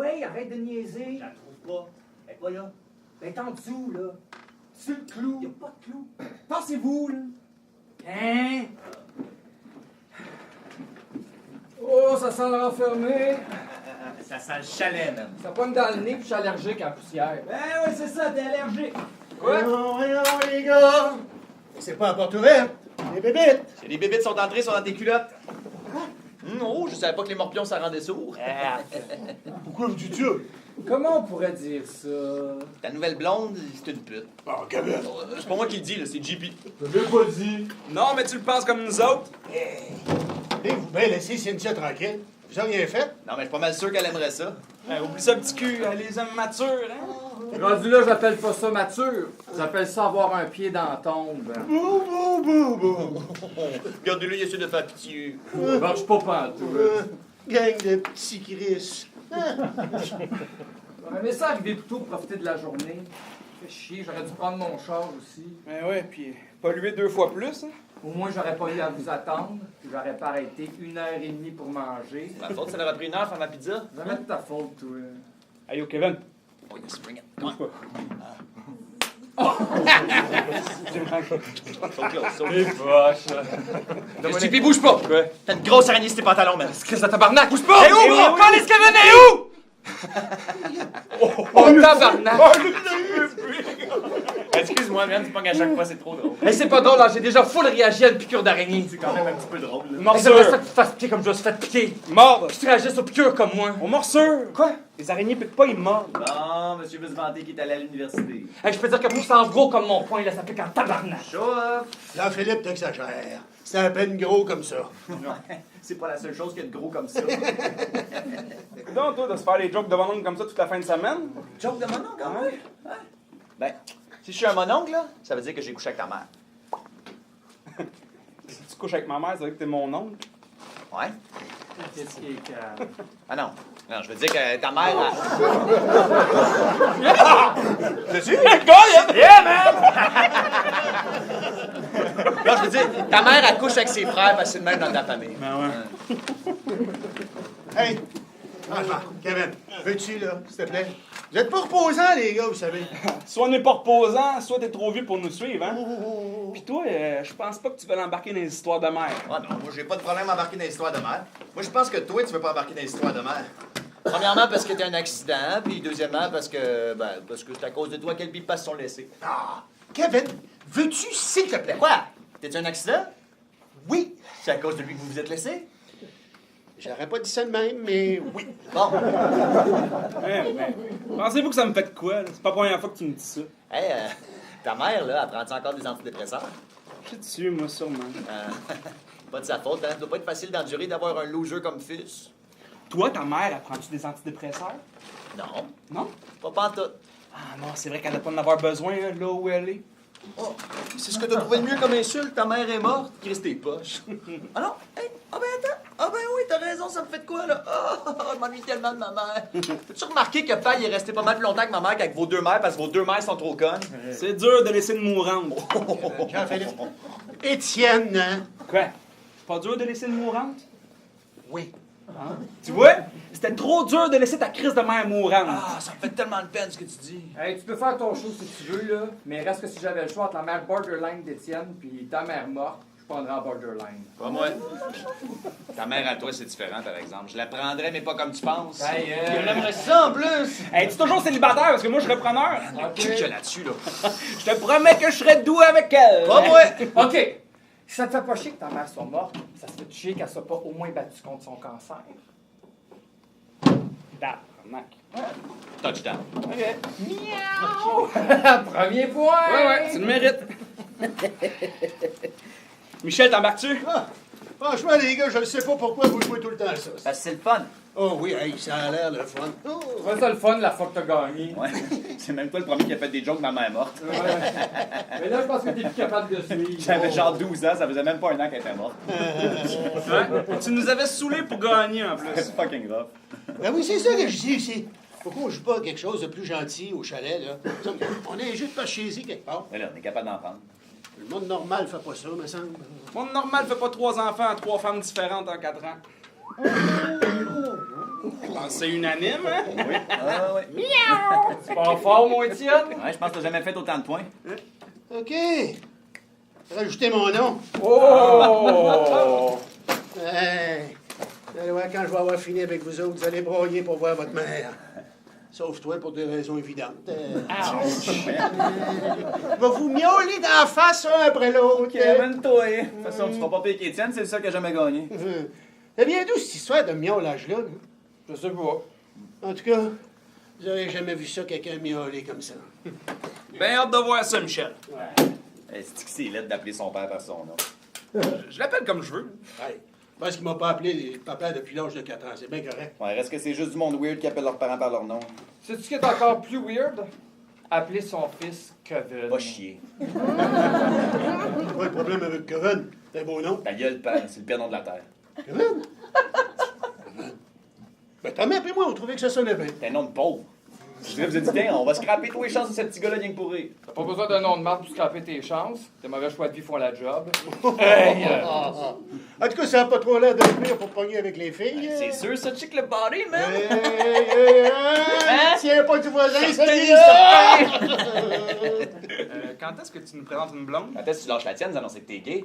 pareil, arrête de niaiser. Je la trouve pas. Elle est pas là. Ben, t'es en dessous, là. Sur le clou. Y'a pas de clou. Tassez-vous, là. Hein? Oh, ça sent le renfermé. Ça sent le chalet, même. Ça pointe dans le nez, puis je suis allergique à la poussière. Ben ouais, c'est ça, t'es allergique. Quoi? Voyons, les gars! C'est pas la porte ouverte! Les bébites! Si les bébites sont entrées, sont dans tes culottes. Oh, je savais pas que les morpions, ça rendait sourd. Pourquoi vous dites ça? Comment on pourrait dire ça? Ta nouvelle blonde, c'est une pute. Oh, Kevin! C'est pas moi qui le dis, là, c'est JP. Je l'ai pas dit! Non, mais tu le penses comme nous autres? Vous bien laisser Cynthia tranquille? Vous avez rien fait? Non, mais je suis pas mal sûr qu'elle aimerait ça. Oublie ça, petit cul, les hommes matures, hein? Rendu là, j'appelle pas ça mature. J'appelle ça avoir un pied dans la tombe. Bouh, bouh, bouh, bouh! Regardez-le, il essaie de faire pitié. Marche pas pantoute. Gang de petits Chris! J'aurais aimé ça arriver plus tôt pour profiter de la journée. Fait chier, j'aurais dû prendre mon char aussi. Ben ouais, puis polluer 2 fois plus, hein? Au moins, j'aurais pas eu à vous attendre. Puis j'aurais pas arrêté 1h30 pour manger. Ma faute, ça leur a pris 1 heure faire ma pizza. Jamais de ta faute, toi. Hey, yo, Kevin. Oh, yes, bring it. Bouge pas. So close, so Les close. poches. JP, bouge pas! Quoi? T'as une grosse araignée sur tes pantalons, man. Chris de tabarnak, bouge pas! Hey, où, bro? Quand est-ce Kevin est où? Oh, tabarnak! Excuse-moi, man, tu pognes à chaque fois, c'est trop drôle. Hey, c'est pas drôle, là, j'ai déjà full réagi à une piqûre d'araignée. C'est quand même un petit peu drôle, là. Hey, j'aimerais ça Morsure. que tu te fasses piquer comme je me suis fait piquer. Mordre. Que tu réagisses aux piqûres comme moi. On morsure. Quoi? Les araignées piquent pas, ils mordent. Bon, monsieur veut se vanter qu'il est allé à l'université. Hey, je peux dire que pour ça en gros comme mon poing, là, ça pique en tabarnak. Show off! Là, Philippe, t'exagères. C'est à peine gros comme ça. C'est pas la seule chose qu'il y a de gros comme ça. Donc, toi, de se faire des jokes de bonhomme comme ça toute la fin de semaine? Joke de mon oncle, quand même? Ben, si je suis un mononcle, là, ça veut dire que j'ai couché avec ta mère. Si tu couches avec ma mère, ça veut dire que t'es mon oncle. Ouais? Qu'est-ce qui est calme? Ah non. Non, je veux dire que ta mère... T'as-tu? Yeah, man! Non, je veux dire, ta mère, elle couche avec ses frères parce que c'est le même dans ta famille. Ben ouais. Hey! Enfin, Kevin, veux-tu, là, s'il te plaît? Vous êtes pas reposants, les gars, vous savez. Soit on n'est pas reposant, soit t'es trop vieux pour nous suivre, hein? Pis toi, je pense pas que tu veux l'embarquer dans les histoires de mère. Ah non, moi, j'ai pas de problème à embarquer dans l'histoire de mère. Moi, je pense que toi, tu veux pas embarquer dans l'histoire de mère. Premièrement, parce que t'as un accident, puis deuxièmement, parce que c'est à cause de toi qu'elle passe son laissé. Ah! Kevin, veux-tu, s'il te plaît? Quoi? T'es-tu un accident? Oui! C'est à cause de lui que vous vous êtes laissé? J'aurais pas dit ça de même, mais oui. Bon. Mais, pensez-vous que ça me fait de quoi, là? C'est pas la première fois que tu me dis ça. Hey, ta mère, là, elle prend-tu encore des antidépresseurs? Je suis dessus, moi, sûrement. Pas de sa faute, hein? Ça doit pas être facile d'endurer d'avoir un loser comme fils. Toi, ta mère, elle prend-tu des antidépresseurs? Non, Non? pas pantoute. Ah non, c'est vrai qu'elle n'a pas en avoir besoin, hein, là où elle est. Oh, c'est ce que t'as trouvé de mieux comme insulte? Ta mère est morte? Chris tes poches. Ah non? Hey, ah ben attends. Ah ben oui, t'as raison, ça me fait de quoi, là? Oh, je m'ennuie tellement de ma mère. T'as-tu remarqué que Paille est resté pas mal plus longtemps que ma mère qu'avec vos deux mères parce que vos deux mères sont trop connes? C'est dur de laisser une mourante. Jean-Philippe. Étienne, hein? Quoi? C'est pas dur de laisser une mourante? Oui. Hein? Tu vois? C'était trop dur de laisser ta crise de mère mourante. Ah, ça me fait tellement de peine ce que tu dis. Hey, tu peux faire ton show si tu veux, là, mais reste que si j'avais le choix entre la mère borderline d'Étienne puis ta mère morte, je prendrais en borderline. Pas moi. Ta mère à toi, c'est différent, par exemple. Je la prendrais, mais pas comme tu penses. Hey, J'aimerais ça en plus. Hey, tu es toujours célibataire parce que moi, je suis repreneur. Qui qu'il y a là-dessus, là? Je te promets que je serai doux avec elle. Pas moi. OK. Si ça te fait pas chier que ta mère soit morte, ça se fait chier qu'elle soit pas au moins battue contre son cancer. Tabarnak. Touchdown. Premier point! Ouais, tu le mérites. Michel, t'embarques-tu? Ah, franchement, les gars, je ne sais pas pourquoi vous jouez tout le temps à ça. Parce que c'est le fun. Oh oui, hey, ça a l'air le fun. Oh. C'est ça le fun la fois que t'as gagné. Ouais. C'est même toi le premier qui a fait des jokes de ma mère morte. Ouais. Mais là, je pense que t'es plus capable de suivre. J'avais genre 12 ans, ça faisait même pas un an qu'elle était morte. Ouais. Tu nous avais saoulés pour gagner en plus. C'est fucking rough. Ben oui, c'est ça que je dis ici. Pourquoi on joue pas à quelque chose de plus gentil au chalet, là? On est juste pas chez y quelque part. Mais là, on est capable d'en prendre. Le monde normal fait pas ça, me semble. Monde normal fait pas 3 enfants à 3 femmes différentes en 4 ans. Je pense que c'est unanime, hein? Oui. Ah, oui. C'est pas fort, mon Étienne? Ouais, je pense que t'as jamais fait autant de points. OK. Rajoutez mon nom. Oh! Hey, vous allez voir, quand je vais avoir fini avec vous autres, vous allez broyer pour voir votre mère. Sauf toi, pour des raisons évidentes. Va vous miauler d'en face, un après l'autre. Kevin-toi. De toute façon, tu feras pas pire qu'Étienne, c'est le seul qui a jamais gagné. Ça vient d'où cette histoire de miaulage-là? Je sais pas. En tout cas, vous n'aurez jamais vu ça, quelqu'un miauler comme ça. Ben hâte de voir ça, Michel. C'est que c'est laid d'appeler son père par son nom. Je l'appelle comme je veux. Hey, parce qu'il m'a pas appelé papa depuis l'âge de 4 ans. C'est bien correct. Ouais, reste que c'est juste du monde weird qui appelle leurs parents par leur nom. Sais-tu ce qui est encore plus weird? Appeler son fils Kevin. Pas chier. C'est pas le problème avec Kevin. C'est un beau nom. Ta gueule, père, c'est le pire nom de la terre. Kevin? Kevin. Ben, ta mère et moi, on trouvait que ça sonnait bien. T'es un nom de pauvre. Je dirais, vous avez dit, tiens, on va scraper tous les chances de ce petit gars-là, rien que pour rire. T'as pas besoin d'un nom de marque pour scraper tes chances. Tes mauvais choix de vie font la job. Hey! En tout cas, ça n'a pas trop l'air de pire pour pogner avec les filles. C'est sûr, ça check le body, man. Hey, tiens pas du voisin, Certain, celui-là! Quand est-ce que tu nous présentes une blonde? Attends, si tu lâches la tienne, ça annonce que t'es gay.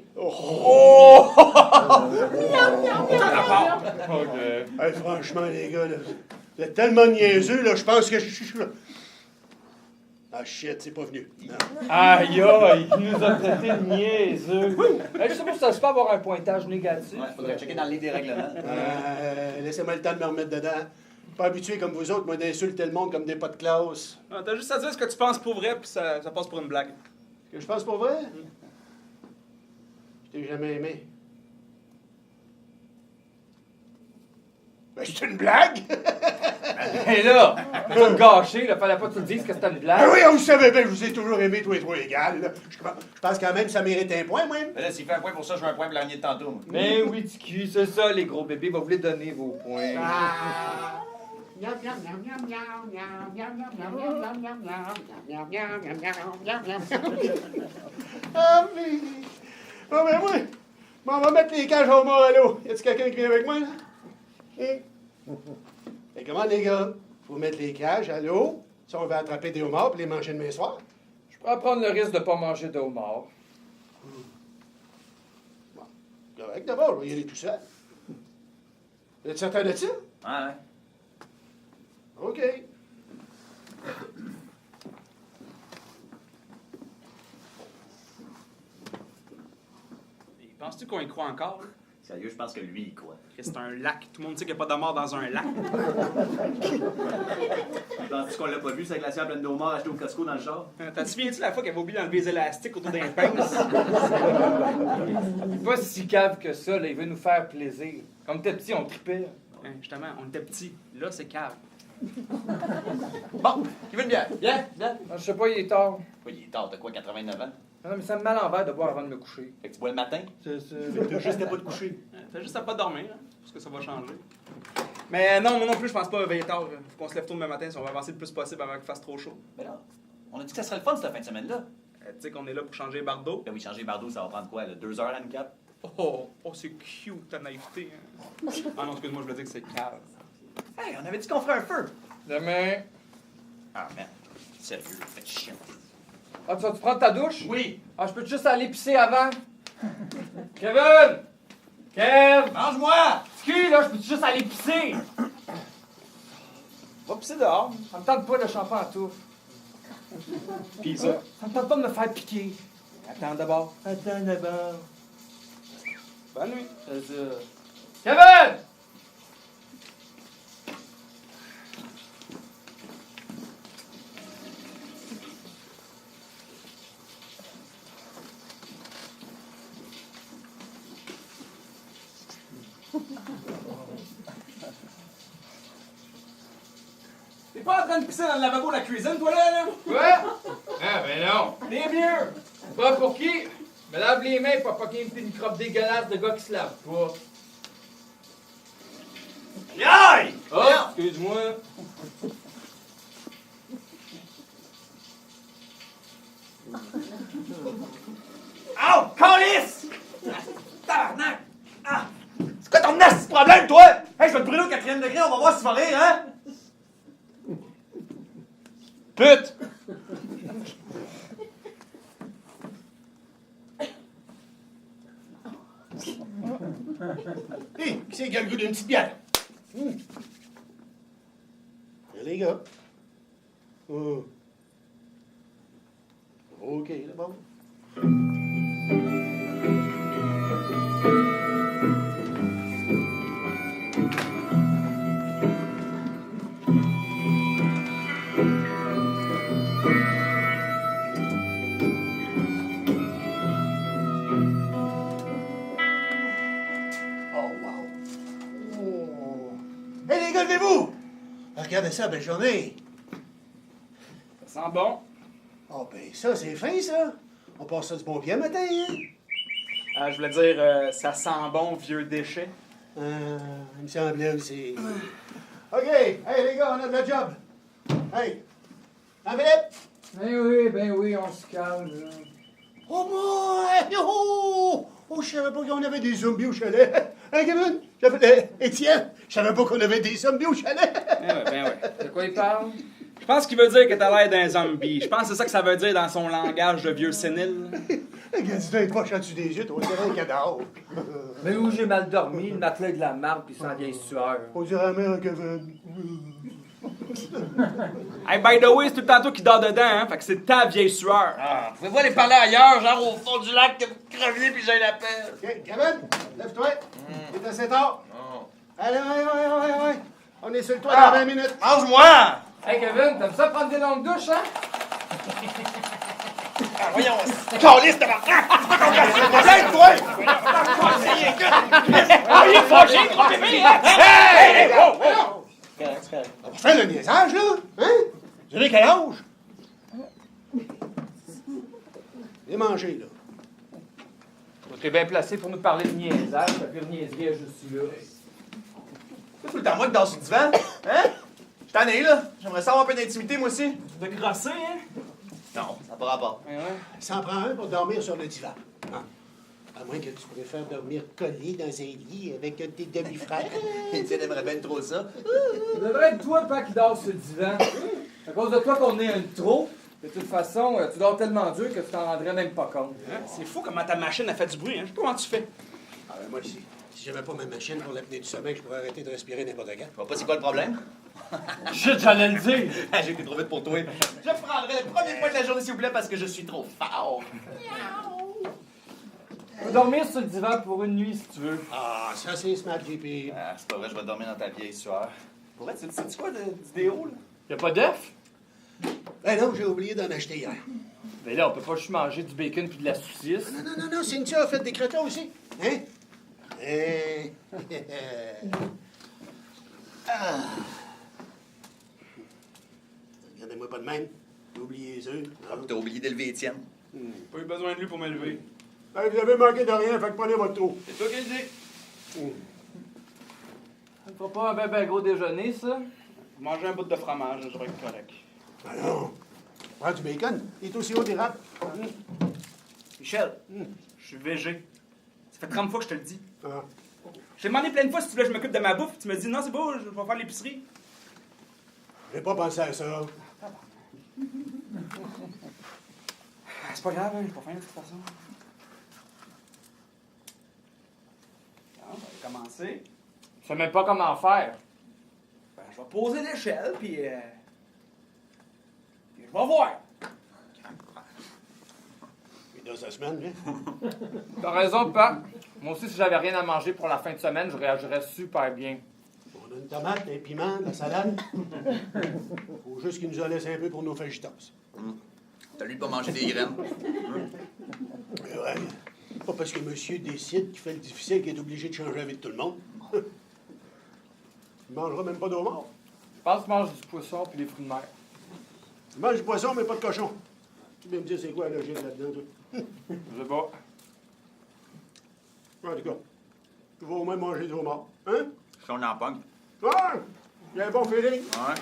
Hey, franchement, les gars, là, vous êtes tellement niaiseux, là, je pense que je suis... Ah, shit, c'est pas venu. Non. Aïe aïe, il nous a traité de niaiseux. Hey, je sais pas si ça se peut avoir un pointage négatif. Ouais, faudrait checker dans le livre des règlements. Laissez-moi le temps de me remettre dedans. Pas habitué comme vous autres, moi, d'insulter le monde comme des pas de classe. Ah, t'as juste à dire ce que tu penses pour vrai, puis ça passe pour une blague. Que je pense pour vrai? Je t'ai jamais aimé. Ben, c'est une blague! Et là, t'as pas te gâcher, là, fallait pas que tu te dises que c'était une Ah blague. oui, on le savait bien, je vous ai toujours aimé, tous les trois égales. Là. Je pense quand même que ça mérite un point, moi. Mais là, s'il fait un point pour ça, je veux un point pour l'araignée de tantôt, moi. Mais oui, Tiki, c'est ça, les gros bébés, va vous les donner vos points. Ah, mais... Bon, ben, moi, on va mettre les cages au mort à l'eau. Y a-t-il quelqu'un qui vient avec moi, là? Hein? Et comment, les gars? Faut mettre les cages à l'eau si on veut attraper des homards et les manger demain soir. Je pourrais prendre le risque de pas manger de homard. Bon, correct, d'abord, je vais y aller tout seul. Vous êtes certain de ça? Ouais. OK. Et penses-tu qu'on y croit encore? Là? Sérieux, je pense que lui, il croit. C'est un lac. Tout le monde sait qu'il n'y a pas de mort dans un lac. Penses-tu qu'on l'a pas vu, cette glacière pleine d'homards achetée au Costco dans le char? T'as souviens-tu la fois qu'elle avait oublié d'enlever les élastiques autour d'un pince? Il est pas si cave que ça, là, il veut nous faire plaisir. Comme t'es petit, on tripait. Hein, justement, on était petits. Là, c'est cave. Bon, qui veut une bière? Bien. Je sais pas, il est tard. Oui, il est tard, t'as quoi, 89 ans? Non, mais ça me met à l'envers de boire avant de me coucher. Fait que tu bois le matin? C'est ça. T'as juste à pas te coucher. Fais juste à pas dormir, hein, parce que ça va changer. Mais non, moi non plus, je pense pas veiller tard. Faut qu'on se lève tôt demain matin si on va avancer le plus possible avant qu'il fasse trop chaud. Mais là, on a dit que ça serait le fun cette fin de semaine-là. Tu sais qu'on est là pour changer Bardo. Ben oui, changer Bardo, ça va prendre quoi, là? 2 heures handicap? Oh, c'est cute ta naïveté. Hein. Ah non, excuse-moi, je veux dire que c'est cave. Hey, on avait dit qu'on ferait un feu! Demain. Ah, merde. Sérieux, faites chiant. Ah, tu vas-tu prendre ta douche? Oui! Ah, je peux juste aller pisser avant? Kevin! Kev! Mange-moi! Tiki, là, je peux juste aller pisser? Va pisser dehors. Ça me tente pas de champer en touffe. Pis ça. Ça me tente pas de me faire piquer. Attends d'abord. Attends d'abord. Bonne nuit. C'est ça. Kevin! T'es pas en train de pisser dans le lavabo de la cuisine, toi là? Quoi? Ah, ben non. T'es mieux. Pas pour qui? Me lave les mains pour pas qu'il y ait une crotte dégueulasse de gars qui se lave pas. Aïe! Oh, excuse-moi. Oh, calice! Tabarnak! Ah! C'est quoi ton nasty problème, toi? Hey, je vais te brûler au quatrième degré, on va voir si tu vas rire, hein? Pute! Hé, qui c'est qui a le goût d'une petite bière? Les gars. OK, là, bon. Oh, wow. Oh. Hé, les gars, levez-vous! Regardez ça, belle journée. Ça sent bon. Oh, ben ça, c'est fin, ça. On passe ça du bon pied matin, hein? Je voulais dire, ça sent bon, vieux déchet. Il me semblait aussi. OK. Hey, les gars, on a de la job. Hey. Philippe? Ben oui, on se calme, là. Oh, boy! Oh! Oh, je savais pas qu'on avait des zombies au chalet. Hein, Kevin? Étienne, je savais pas qu'on avait des zombies au chalet. Ben ouais. De quoi il parle? Je pense qu'il veut dire que t'as l'air d'un zombie. Je pense que c'est ça que ça veut dire dans son langage de vieux sénile. Regarde, il poche en-dessus des yeux, on dirait un cadavre. Mais où j'ai mal dormi, le matelas est de la marde puis sans vieille sueur. On dirait la mère à Kevin. Hey, by the way, c'est tout le temps toi qui dors dedans, hein? Fait que c'est ta vieille sueur. Pouvez-vous aller parler ailleurs, genre au fond du lac, que vous creviez puis j'ai la peine? OK, Kevin, lève-toi. C'est assez tard. Allez, ouais. On est sur le toit dans 20 minutes. Mange-moi! Hey Kevin, t'aimes ça prendre des longues douches, hein? Voyons, calisse de ma... Lève-toi! Ah, il est fâché, trop bébé! Hey! Oh! C'est correct. On va faire le niaisage, là. Hein? Vous avez quel âge? Bien mangé, là. T'es bien placé pour nous parler de niaisage, la pire niaiserie est juste là. C'est tout le temps moi qui dors sur le divan. Hein? Je t'en ai, là. J'aimerais savoir un peu d'intimité, moi aussi. Tu veux crosser, hein? Non, ça n'a pas rapport. Ouais. Ça en prend un pour dormir sur le divan. Hein? À moins que tu préfères dormir collé dans un lit avec tes demi-frères. Étienne aimerait bien trop ça. Ça devrait être toi, pas qui dors sur le divan. À cause de toi qu'on est un trop. De toute façon, tu dors tellement dur que tu t'en rendrais même pas compte. C'est fou comment ta machine a fait du bruit, hein? Je sais pas comment tu fais. Ah ben moi, si j'avais pas ma machine pour l'apnée du sommeil, je pourrais arrêter de respirer n'importe quand. Je vois pas c'est quoi le problème. Chut, j'allais le dire! J'ai été trop vite pour toi. Je prendrai le premier point de la journée, s'il vous plaît, parce que je suis trop fort. Tu peux dormir sur le divan pour une nuit si tu veux. Ah, ça c'est Smart JP. Ah, c'est pas vrai, je vais dormir dans ta vieille sueur. Pour vrai, tu sais quoi du déo, là? Y'a pas d'œuf? Ben non, j'ai oublié d'en acheter hier. Mais là, on peut pas juste manger du bacon puis de la saucisse. Non, Cynthia a fait des crotons aussi. Hein? Ah. Regardez-moi pas de même. J'ai oublié les œufs. Ah, t'as oublié d'élever Étienne. Pas eu besoin de lui pour m'élever. Ben, vous avez manqué de rien, fait que prenez votre trou. C'est toi qui le dis. Ça ne fera pas un ben gros déjeuner, ça? Manger un bout de fromage, je vais être correct. Ah non. Prends du bacon. Il est aussi haut des rats. Michel, je suis végé. Ça fait 30 fois que je te le dis. Ah. Je t'ai demandé plein de fois si tu voulais que je m'occupe de ma bouffe. Tu me dis non, c'est beau, je vais faire l'épicerie. J'ai pas pensé à ça. C'est pas grave, hein, j'ai pas faim de toute façon. Bon, on va commencer. Je sais même pas comment faire. Ben, je vais poser l'échelle, puis je vais voir. Il dans sa semaine, hein? T'as raison, Pat. Moi aussi, si j'avais rien à manger pour la fin de semaine, je réagirais super bien. On a une tomate, un piment, de la salade. Faut juste qu'il nous en laisse un peu pour nos fajitas. T'as lui pas mangé des graines. Mais ouais. Pas parce que monsieur décide qu'il fait le difficile qu'il est obligé de changer avec tout le monde. Il mangera même pas d'eau mort. Je pense que je mange du poisson puis des fruits de mer. Il mange du poisson, mais pas de cochon. Tu peux me dire c'est quoi la logique là-dedans, toi? Je sais pas. En tout cas, tu vas au moins manger du homard. Hein? Si on en pogne. Ouais! Il y a un bon feeling. Ouais.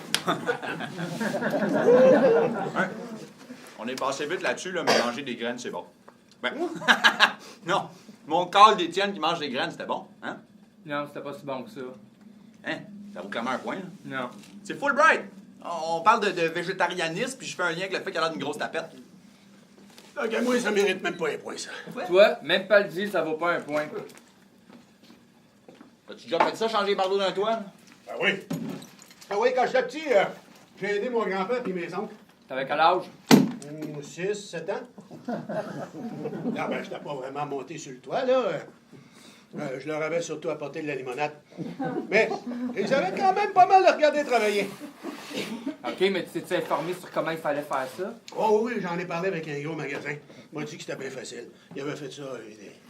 Ouais. On est passé vite là-dessus, là, mais manger des graines, c'est bon. Ben, non, mon call d'Étienne qui mange des graines, c'était bon, hein? Non, c'était pas si bon que ça. Hein? Ça vaut clairement un point, là. Non. C'est Fulbright! On parle de végétarianisme, puis je fais un lien avec le fait qu'elle a une grosse tapette. Donc, à moi, ça mérite même pas un point, ça. Toi, même pas le dire, ça vaut pas un point. As-tu déjà fait ça, changer les bardeaux d'un toit? là? Ah oui. Ah oui, quand j'étais petit, j'ai aidé mon grand-père et mes oncles. T'avais quel âge? 6, 7 ans. Non, ben, je n'étais pas vraiment monté sur le toit, là. Je leur avais surtout apporté de la limonade. Mais ils avaient quand même pas mal regardé travailler. OK, mais tu t'es informé sur comment il fallait faire ça? Oh oui, j'en ai parlé avec un gros magasin. Il m'a dit que c'était bien facile. Il avait fait ça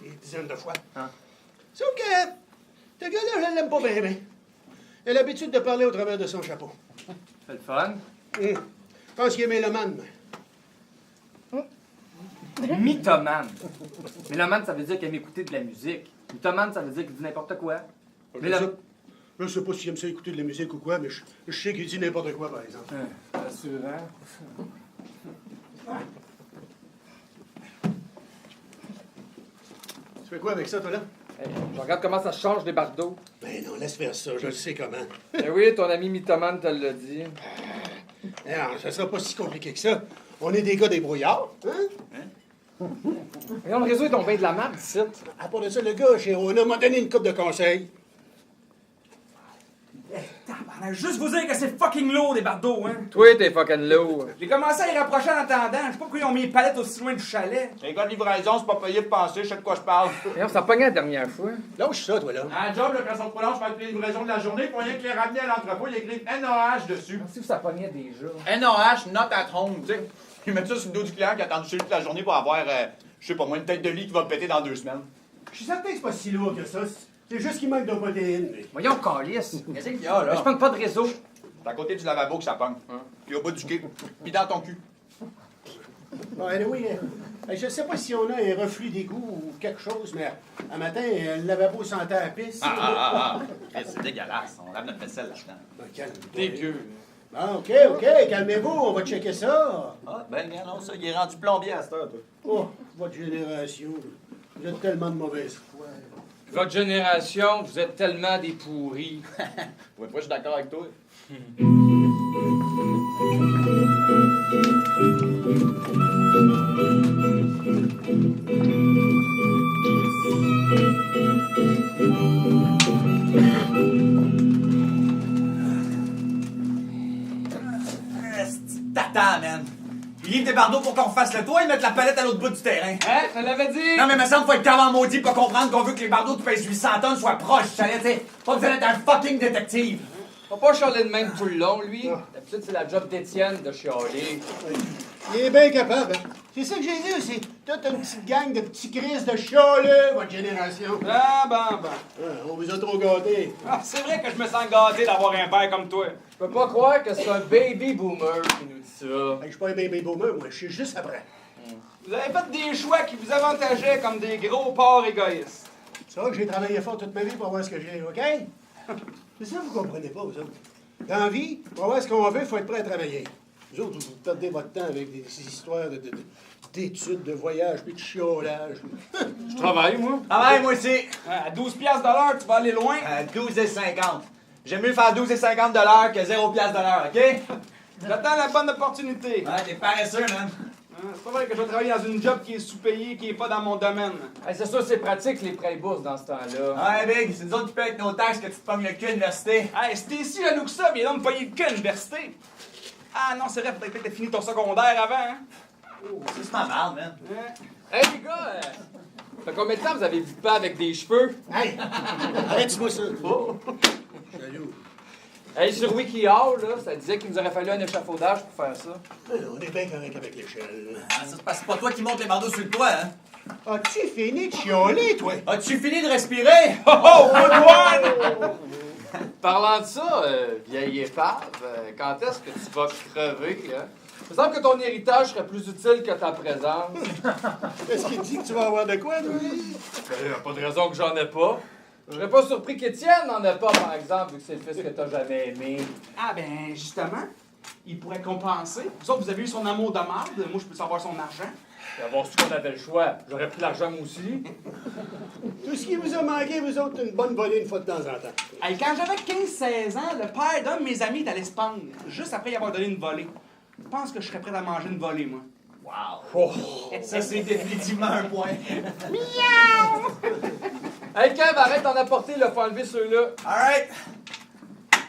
des dizaines de fois. Hein? Sauf que ce gars-là, je l'aime pas bien, bien. Il a l'habitude de parler au travers de son chapeau. C'est le fun. Je pense qu'il est mélomane. Mythomane. Mélomane, ça veut dire qu'il aime écouter de la musique. Mythomane, ça veut dire qu'il dit n'importe quoi. Je sais pas s'il aime ça écouter de la musique ou quoi, mais je sais qu'il dit n'importe quoi, par exemple. Assurant. Tu fais quoi avec ça, toi, là? Hey, je regarde comment ça change des bardeaux. Ben non, laisse faire ça, je le sais comment. Ben oui, ton ami mythomane te l'a dit. Non, ça sera pas si compliqué que ça. On est des gars débrouillards, hein? Voyons, le réseau est tombé de la merde ici. À part de ça, le gars chez Rona m'a donné une coupe de conseils. Juste vous dire que c'est fucking lourd, des bardeaux, hein. Toi, t'es fucking lourd. J'ai commencé à y rapprocher en attendant. Je sais pas pourquoi ils ont mis les palettes aussi loin du chalet. Les gars de livraison, c'est pas payé pour penser, je sais de quoi je parle. Voyons, ça a pogné la dernière fois. Lâche ça, toi, là. Un job, le personne prolonge, je fais les livraisons de la journée, pour rien que les ramener à l'entrepôt, il écrit NOH dessus. Si ça pognait déjà. NOH, not at home, tu sais. Ils mettent ça sur le dos du client qui a attendu chez lui toute la journée pour avoir, je sais pas moi, une tête de lit qui va péter dans 2 semaines. Je suis certain que c'est pas si lourd que ça. C'est juste qu'il manque de protéines. Voyons, calice. Qu'est-ce qu'il y a, Mais là? je pogne pas de réseau. C'est à côté du lavabo que ça pogne. Puis au bout du quai. Puis dans ton cul. Bon, oui, je sais pas si on a un reflux d'égout ou quelque chose, mais un matin, le lavabo sentait la pisse. C'est dégueulasse. On lave notre vaisselle là-dedans. Calme-toi. Dégueu. Bon, OK, calmez-vous, on va checker ça. Ah, ben non, ça, il est rendu plombier à cette heure, toi. Oh, votre génération, vous êtes tellement de mauvaise foi. Votre génération, vous êtes tellement des pourris. Ouais, moi, je suis d'accord avec toi. Tata, man. Ils livrent des bardeaux pour qu'on refasse le toit, ils mettent la palette à l'autre bout du terrain. Hein? Ça l'avait dit? Non, mais me semble qu'il faut être calme maudit pour comprendre qu'on veut que les bardeaux qui pèsent 800 tonnes soient proches. Ça tu sais. Pas besoin d'être un fucking détective. On va pas chialer de même tout le long, lui. D'habitude, c'est la job d'Étienne de chialer. Il est bien capable. Hein? C'est ça que j'ai dit, c'est toute une petite gang de petits crises de chialeux, votre génération. Ah, ben. On vous a trop gâtés. Ah, c'est vrai que je me sens gâté d'avoir un père comme toi. Je peux pas croire que c'est un baby boomer qui nous dit ça. Je suis pas un baby boomer, moi, je suis juste après. Vous avez fait des choix qui vous avantageaient comme des gros porcs égoïstes. C'est vrai que j'ai travaillé fort toute ma vie pour avoir ce que j'ai, OK? C'est ça que vous comprenez pas, vous autres. Dans la vie, pour avoir ce qu'on veut, il faut être prêt à travailler. Vous autres, vous perdez votre temps avec ces histoires d'études, de voyage, puis de chiolage. Je travaille, moi. Ah ouais, moi aussi. À 12$ de l'heure, tu vas aller loin. 12,50. J'aime mieux faire 12,50 $ que 0 piastres de l'heure, OK? J'attends la bonne opportunité. Ouais, t'es paresseux, man. C'est pas vrai que je vais travailler dans une job qui est sous-payée, qui est pas dans mon domaine. Hey, c'est sûr, c'est pratique, les prêts bourses dans ce temps-là. Ouais, Big, c'est nous autres qui payent avec nos taxes que tu te pognes le cul à l'université. Hey, c'était si jaloux que ça, viens donc me payer le cul à l'université. Ah non, c'est vrai, peut-être que t'as fini ton secondaire avant, hein? C'est ma merde, man. Hey, les gars, ça fait combien de temps vous avez vu pas avec des cheveux? Hey! Arrête-moi ça. Jaloux. Hey, sur WikiHow, là, ça disait qu'il nous aurait fallu un échafaudage pour faire ça. On est bien correct avec l'échelle. Ah, ça, c'est pas toi qui montes les bandeaux sur le toit, hein? As-tu fini de chialer, toi? As-tu fini de respirer? Oh, good one! Parlant de ça, vieille épave, quand est-ce que tu vas crever, hein? Il me semble que ton héritage serait plus utile que ta présence. Est-ce qu'il dit que tu vas avoir de quoi, toi? Pas de raison que j'en ai pas. Je serais pas surpris qu'Étienne n'en ait pas, par exemple, vu que c'est le fils que t'as jamais aimé. Ah ben, justement, il pourrait compenser. Vous autres, vous avez eu son amour de marde, moi je peux savoir son argent. D'avoir su qu'on avait le choix, j'aurais pris l'argent moi aussi. Tout ce qui vous a manqué, vous autres, une bonne volée une fois de temps en temps. Hey, quand j'avais 15-16 ans, le père d'un de mes amis est allé se pendre, juste après y avoir donné une volée. Je pense que je serais prêt à manger une volée, moi. Wow! Ça, c'est définitivement un point. Hey, Kev, arrête d'en apporter, là, faut enlever ceux-là. Alright!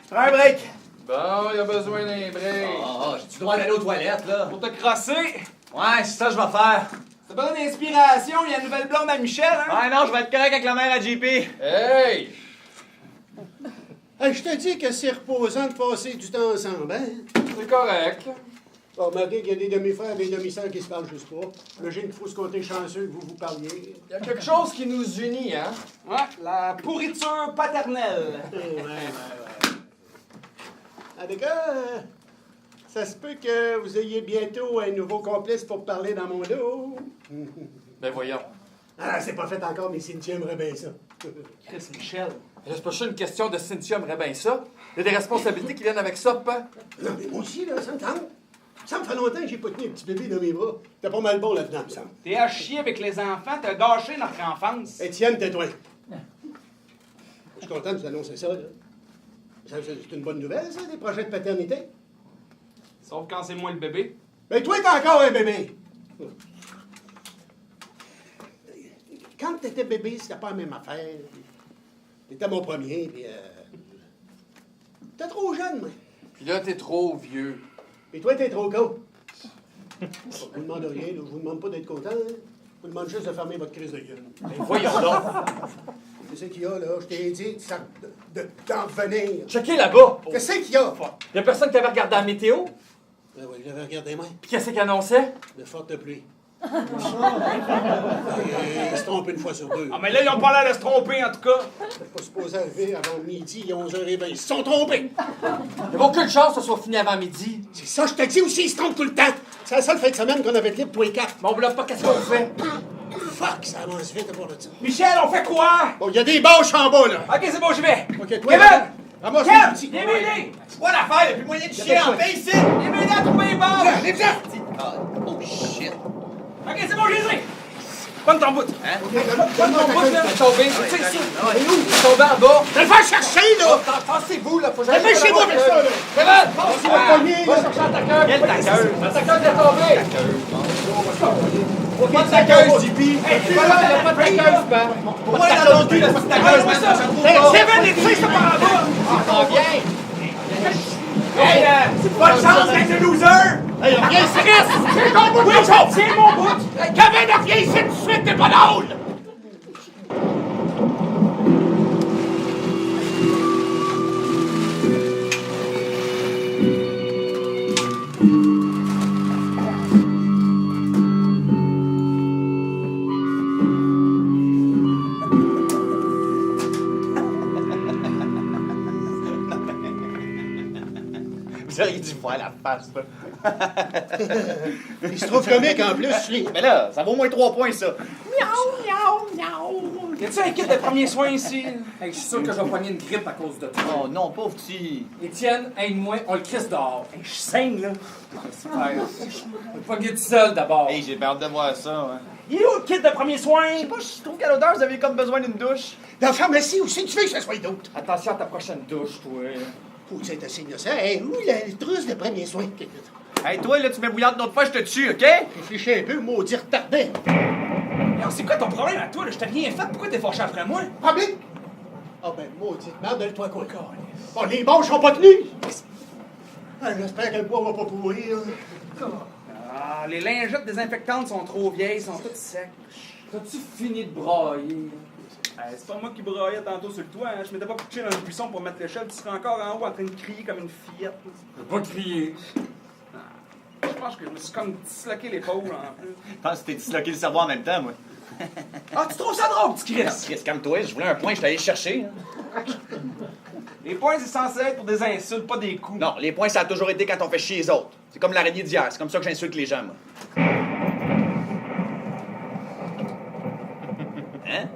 Prends un break! Bon, il y a besoin d'un break. J'ai-tu le droit d'aller aux toilettes, là? Pour te crosser, Ouais, c'est ça que je vais faire. t'as besoin d'inspiration, il y a une nouvelle blonde à Michel, hein? Ouais, non, je vais être correct avec la mère à JP. Hey! Hey, je te dis que c'est reposant de passer du temps ensemble, hein? C'est correct. Bon, remarquez qu'il y a des demi-frères et des demi-sœurs qui se parlent juste pas. J'imagine qu'il faut se compter chanceux que vous vous parliez. Il y a quelque chose qui nous unit, hein? Ouais, la pourriture paternelle. En tout cas, ça se peut que vous ayez bientôt un nouveau complice pour parler dans mon dos. Ben voyons. Ah, c'est pas fait encore, mais Cynthia aimerait bien ça. Chris Michel. C'est pas juste une question de Cynthia aimerait bien ça. Il y a des responsabilités qui viennent avec ça, pas? Non, mais moi aussi, là, ça me tente. Ça me fait longtemps que j'ai pas tenu un petit bébé dans mes bras. T'es pas mal bon là-dedans, me semble. T'es à chier avec les enfants, t'as gâché notre enfance. Étienne, tais-toi. Je suis content de vous annoncer ça, là. C'est une bonne nouvelle, ça, des projets de paternité. Sauf quand c'est moi le bébé. Mais toi, t'es encore un bébé. Quand t'étais bébé, c'était pas la même affaire. T'étais mon premier, puis t'es trop jeune, moi. Puis là, t'es trop vieux. Et toi, t'es trop con. Je vous demande rien, là. Je vous demande pas d'être content, hein. Je vous demande juste de fermer votre crise de gueule. Ben voyons donc. Qu'est-ce qu'il y a, là? Je t'ai dit d'en venir. Checkez là-bas. Qu'est-ce qu'il y a? Il y a personne qui avait regardé la météo? Ben oui, j'avais regardé, moi. Puis qu'est-ce qu'il annonçait? De fortes pluies. Il se trompe une fois sur deux. Ah, mais là, ils ont pas l'air de se tromper, en tout cas. C'est pas supposé arriver avant midi, il est 11h20. Ils se sont trompés. Il n'y a aucune chance que ce soit fini avant midi. C'est ça, je te dis aussi, ils se trompent tout le temps. C'est la seule fin de semaine qu'on avait de libre pour les quatre. Mais on bloque pas, qu'est-ce qu'on fait? Fuck, ça avance vite à part de ça. Michel, on fait quoi? Bon, il y a des bâches en bas, là. Ok, c'est bon, j'y vais. OK, toi, Kevin! ramasse Kev! les outils. Viens m'aider! C'est quoi l'affaire? Y'a plus moyen de chier en paix ici! Viens m'aider à trouver les barres! Allez, viens! Oh shit! Ok, c'est bon, je les ai! Donne ton bout! Hein? Donne-moi ta gueule. Il est tombé, c'est ici. Il est où? Il est tombé en bas. Je vais le faire chercher, là! Tassez-vous, là, faut que j'aille. Dépêchez-moi avec ça, là! Kevin! Tu vas pogner, Va là! chercher l'attaqueur. Quel taqueur? L'attaqueur est tombé. Pas de taqueuse, JP! Voilà, il n'y a pas de taqueuse, man. Pourquoi dans ton cul, la petite taqueuse, man? Ça me trouve pas. Kevin, les filles, ça par en bas! Ah, viens. Hey, bonne chance avec le loser! Hey, viens ici! C'est ton bout de chose! C'est mon bout! Kevin, viens ici tout de suite, t'es pas drôle! Vous auriez dû voir la face, là. Il se trouve comique en plus, lui. Mais là, ça vaut au moins 3 points, ça. Y a-tu un kit de premiers soins ici? Hey, je suis sûr que je vais pogner une grippe à cause de toi. Oh non, pauvre petit. Étienne, aide-moi, on le crisse dehors. Hey, je saigne, là. Super. Je vais pogner tout seul d'abord. Hey, j'ai hâte de voir ça, ouais. Il est où le kit de premiers soins? Je sais pas, je trouve qu'à l'odeur, vous avez comme besoin d'une douche. Dans la pharmacie, où c'est que tu veux que ce soit d'autre? Attention à ta prochaine douche, toi. Faut que c'est assez innocent. Hey, où la trousse de premiers soins? Hey, toi, là, tu mets bouillante une autre fois, je te tue, OK? Réfléchis un peu, maudit retardé. Alors, c'est quoi ton problème à toi, là? Je t'ai rien fait, pourquoi t'es fâché après moi? Problème? Ah ben, maudite merde, donne-toi quoi. Bon, les bâches sont pas tenues. Ah, j'espère que le bois va pas pourrir. Ah, les lingettes désinfectantes sont trop vieilles, sont toutes secs. T'as-tu fini de brailler? Hey, c'est pas moi qui braillais tantôt sur le toit, hein. Je m'étais pas couché dans le buisson pour mettre l'échelle, tu serais encore en haut en train de crier comme une fillette. Je vais pas crier. Je pense que je me suis comme disloqué l'épaule en plus. Je pense que t'es disloqué le cerveau en même temps, moi. Ah, tu trouves ça drôle, petit Chris? Chris, calme-toi, je voulais un point, je suis allé le chercher. Hein. Les points, c'est censé être pour des insultes, pas des coups. Non, les points, ça a toujours été quand on fait chier les autres. C'est comme l'araignée d'hier, c'est comme ça que j'insulte les gens, moi. Hein?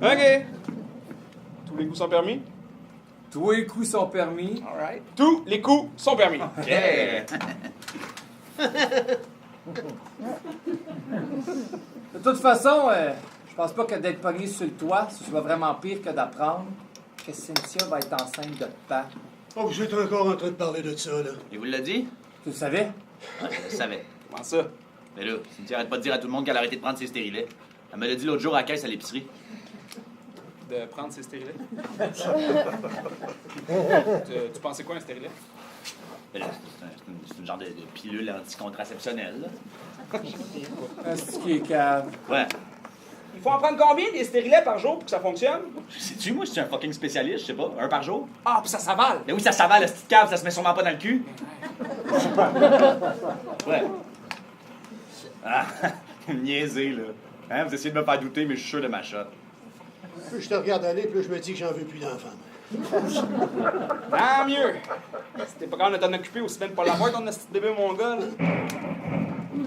OK. Tous les coups sont permis? Tous les coups sont permis. All right. Tous les coups sont permis. OK. De toute façon, je pense pas que d'être pogné sur le toit, ce soit vraiment pire que d'apprendre que Cynthia va être enceinte de Pat. Oh, vous êtes encore en train de parler de ça, là. Il vous l'a dit? Tu le savais? Ouais, je le savais. Comment ça? Mais là, Cynthia arrête pas de dire à tout le monde qu'elle a arrêté de prendre ses stérilets. Elle me l'a dit l'autre jour à la caisse à l'épicerie. De prendre ces stérilets? tu pensais quoi, un stérilet? Mais là, c'est une genre de pilule anticontracceptionnelle, là. Est-ce qu'il est cave? Ouais. Il faut en prendre combien des stérilets par jour pour que ça fonctionne? Sais-tu, moi, je suis un fucking spécialiste, je sais pas, un par jour? Ah, puis ça s'avale! Mais oui, ça s'avale, la petite cave, ça se met sûrement pas dans le cul. Ouais. Ah, niaiser, là. Hein, vous essayez de me faire douter, mais je suis sûr de ma shot. Plus je te regarde aller, plus je me dis que j'en veux plus d'enfants. Tant mieux! Si t'es pas capable de t'en occuper aussi bien de pas l'avoir, ton petit bébé, mon gars, là.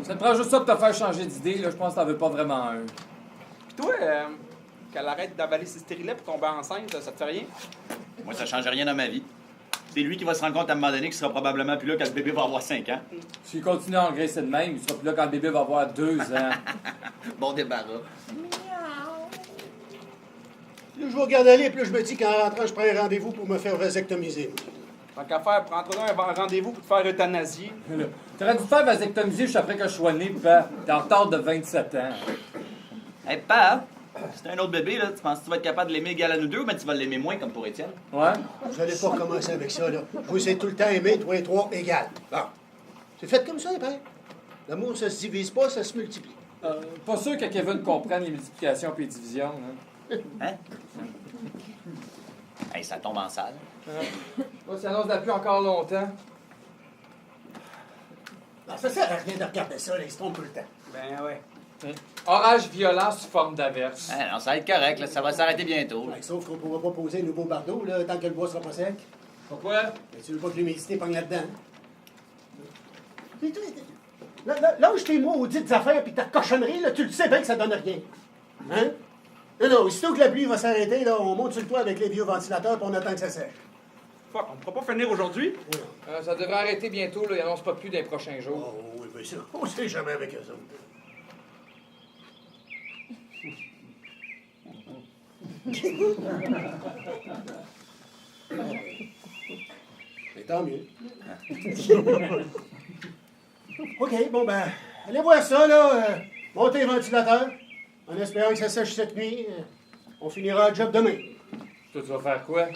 Ça te prend juste ça pour te faire changer d'idée, là. Je pense que t'en veux pas vraiment un. Puis toi, qu'elle arrête d'avaler ses stérilets pour tomber enceinte, ça te fait rien? Moi, ça change rien dans ma vie. C'est lui qui va se rendre compte à un moment donné qu'il sera probablement plus là quand le bébé va avoir 5 ans. S'il continue à engraisser de même, il sera plus là quand le bébé va avoir 2 ans. Bon débarras. Plus je vous regarde aller, plus je me dis qu'en rentrant, je prends un rendez-vous pour me faire vasectomiser. Tant qu'à faire, prends-toi un rendez-vous pour te faire euthanasier. Là, t'aurais dû te faire vasectomiser juste après que je sois né, pis t'es en retard de 27 ans. Hey, pap, c'est un autre bébé, là. Tu penses que tu vas être capable de l'aimer égal à nous deux ou bien tu vas l'aimer moins comme pour Étienne? Ouais? Vous allez pas recommencer avec ça, là. Je vous ai tout le temps aimé, 3 et 3 égales. Bon. C'est fait comme ça, les pères. L'amour, ça se divise pas, ça se multiplie. Pas sûr que Kevin comprenne les multiplications et les divisions. Hein? Hein? Hey, ça tombe en salle. Moi, ça annonce d'appui encore longtemps. Non, ça sert à rien de regarder ça, là. Ils se trompent tout le temps. Ben ouais. Orage violent sous forme d'averse. Ah, non, ça va être correct, là. Ça va s'arrêter bientôt. Ouais, sauf qu'on pourra pas poser un nouveau bardeau, là, tant que le bois sera pas sec. Pourquoi? Mais tu veux pas que l'humidité pogne là-dedans? Lâche tes maudites affaires pis ta cochonnerie, là, tu le sais bien que ça donne rien. Hein? Non, aussitôt que la pluie va s'arrêter, là, on monte sur le toit avec les vieux ventilateurs pis on attend que ça sèche. Fuck, on pourra pas finir aujourd'hui? Ça devrait arrêter bientôt, là. Ils annoncent pas plus dans les prochains jours. Oh, oui, mais ça, on sait jamais avec eux autres. Mais tant mieux. OK, bon, ben, allez voir ça, là. Montez les ventilateurs. En espérant que ça sèche cette nuit. On finira le job demain. Toi, tu vas faire quoi?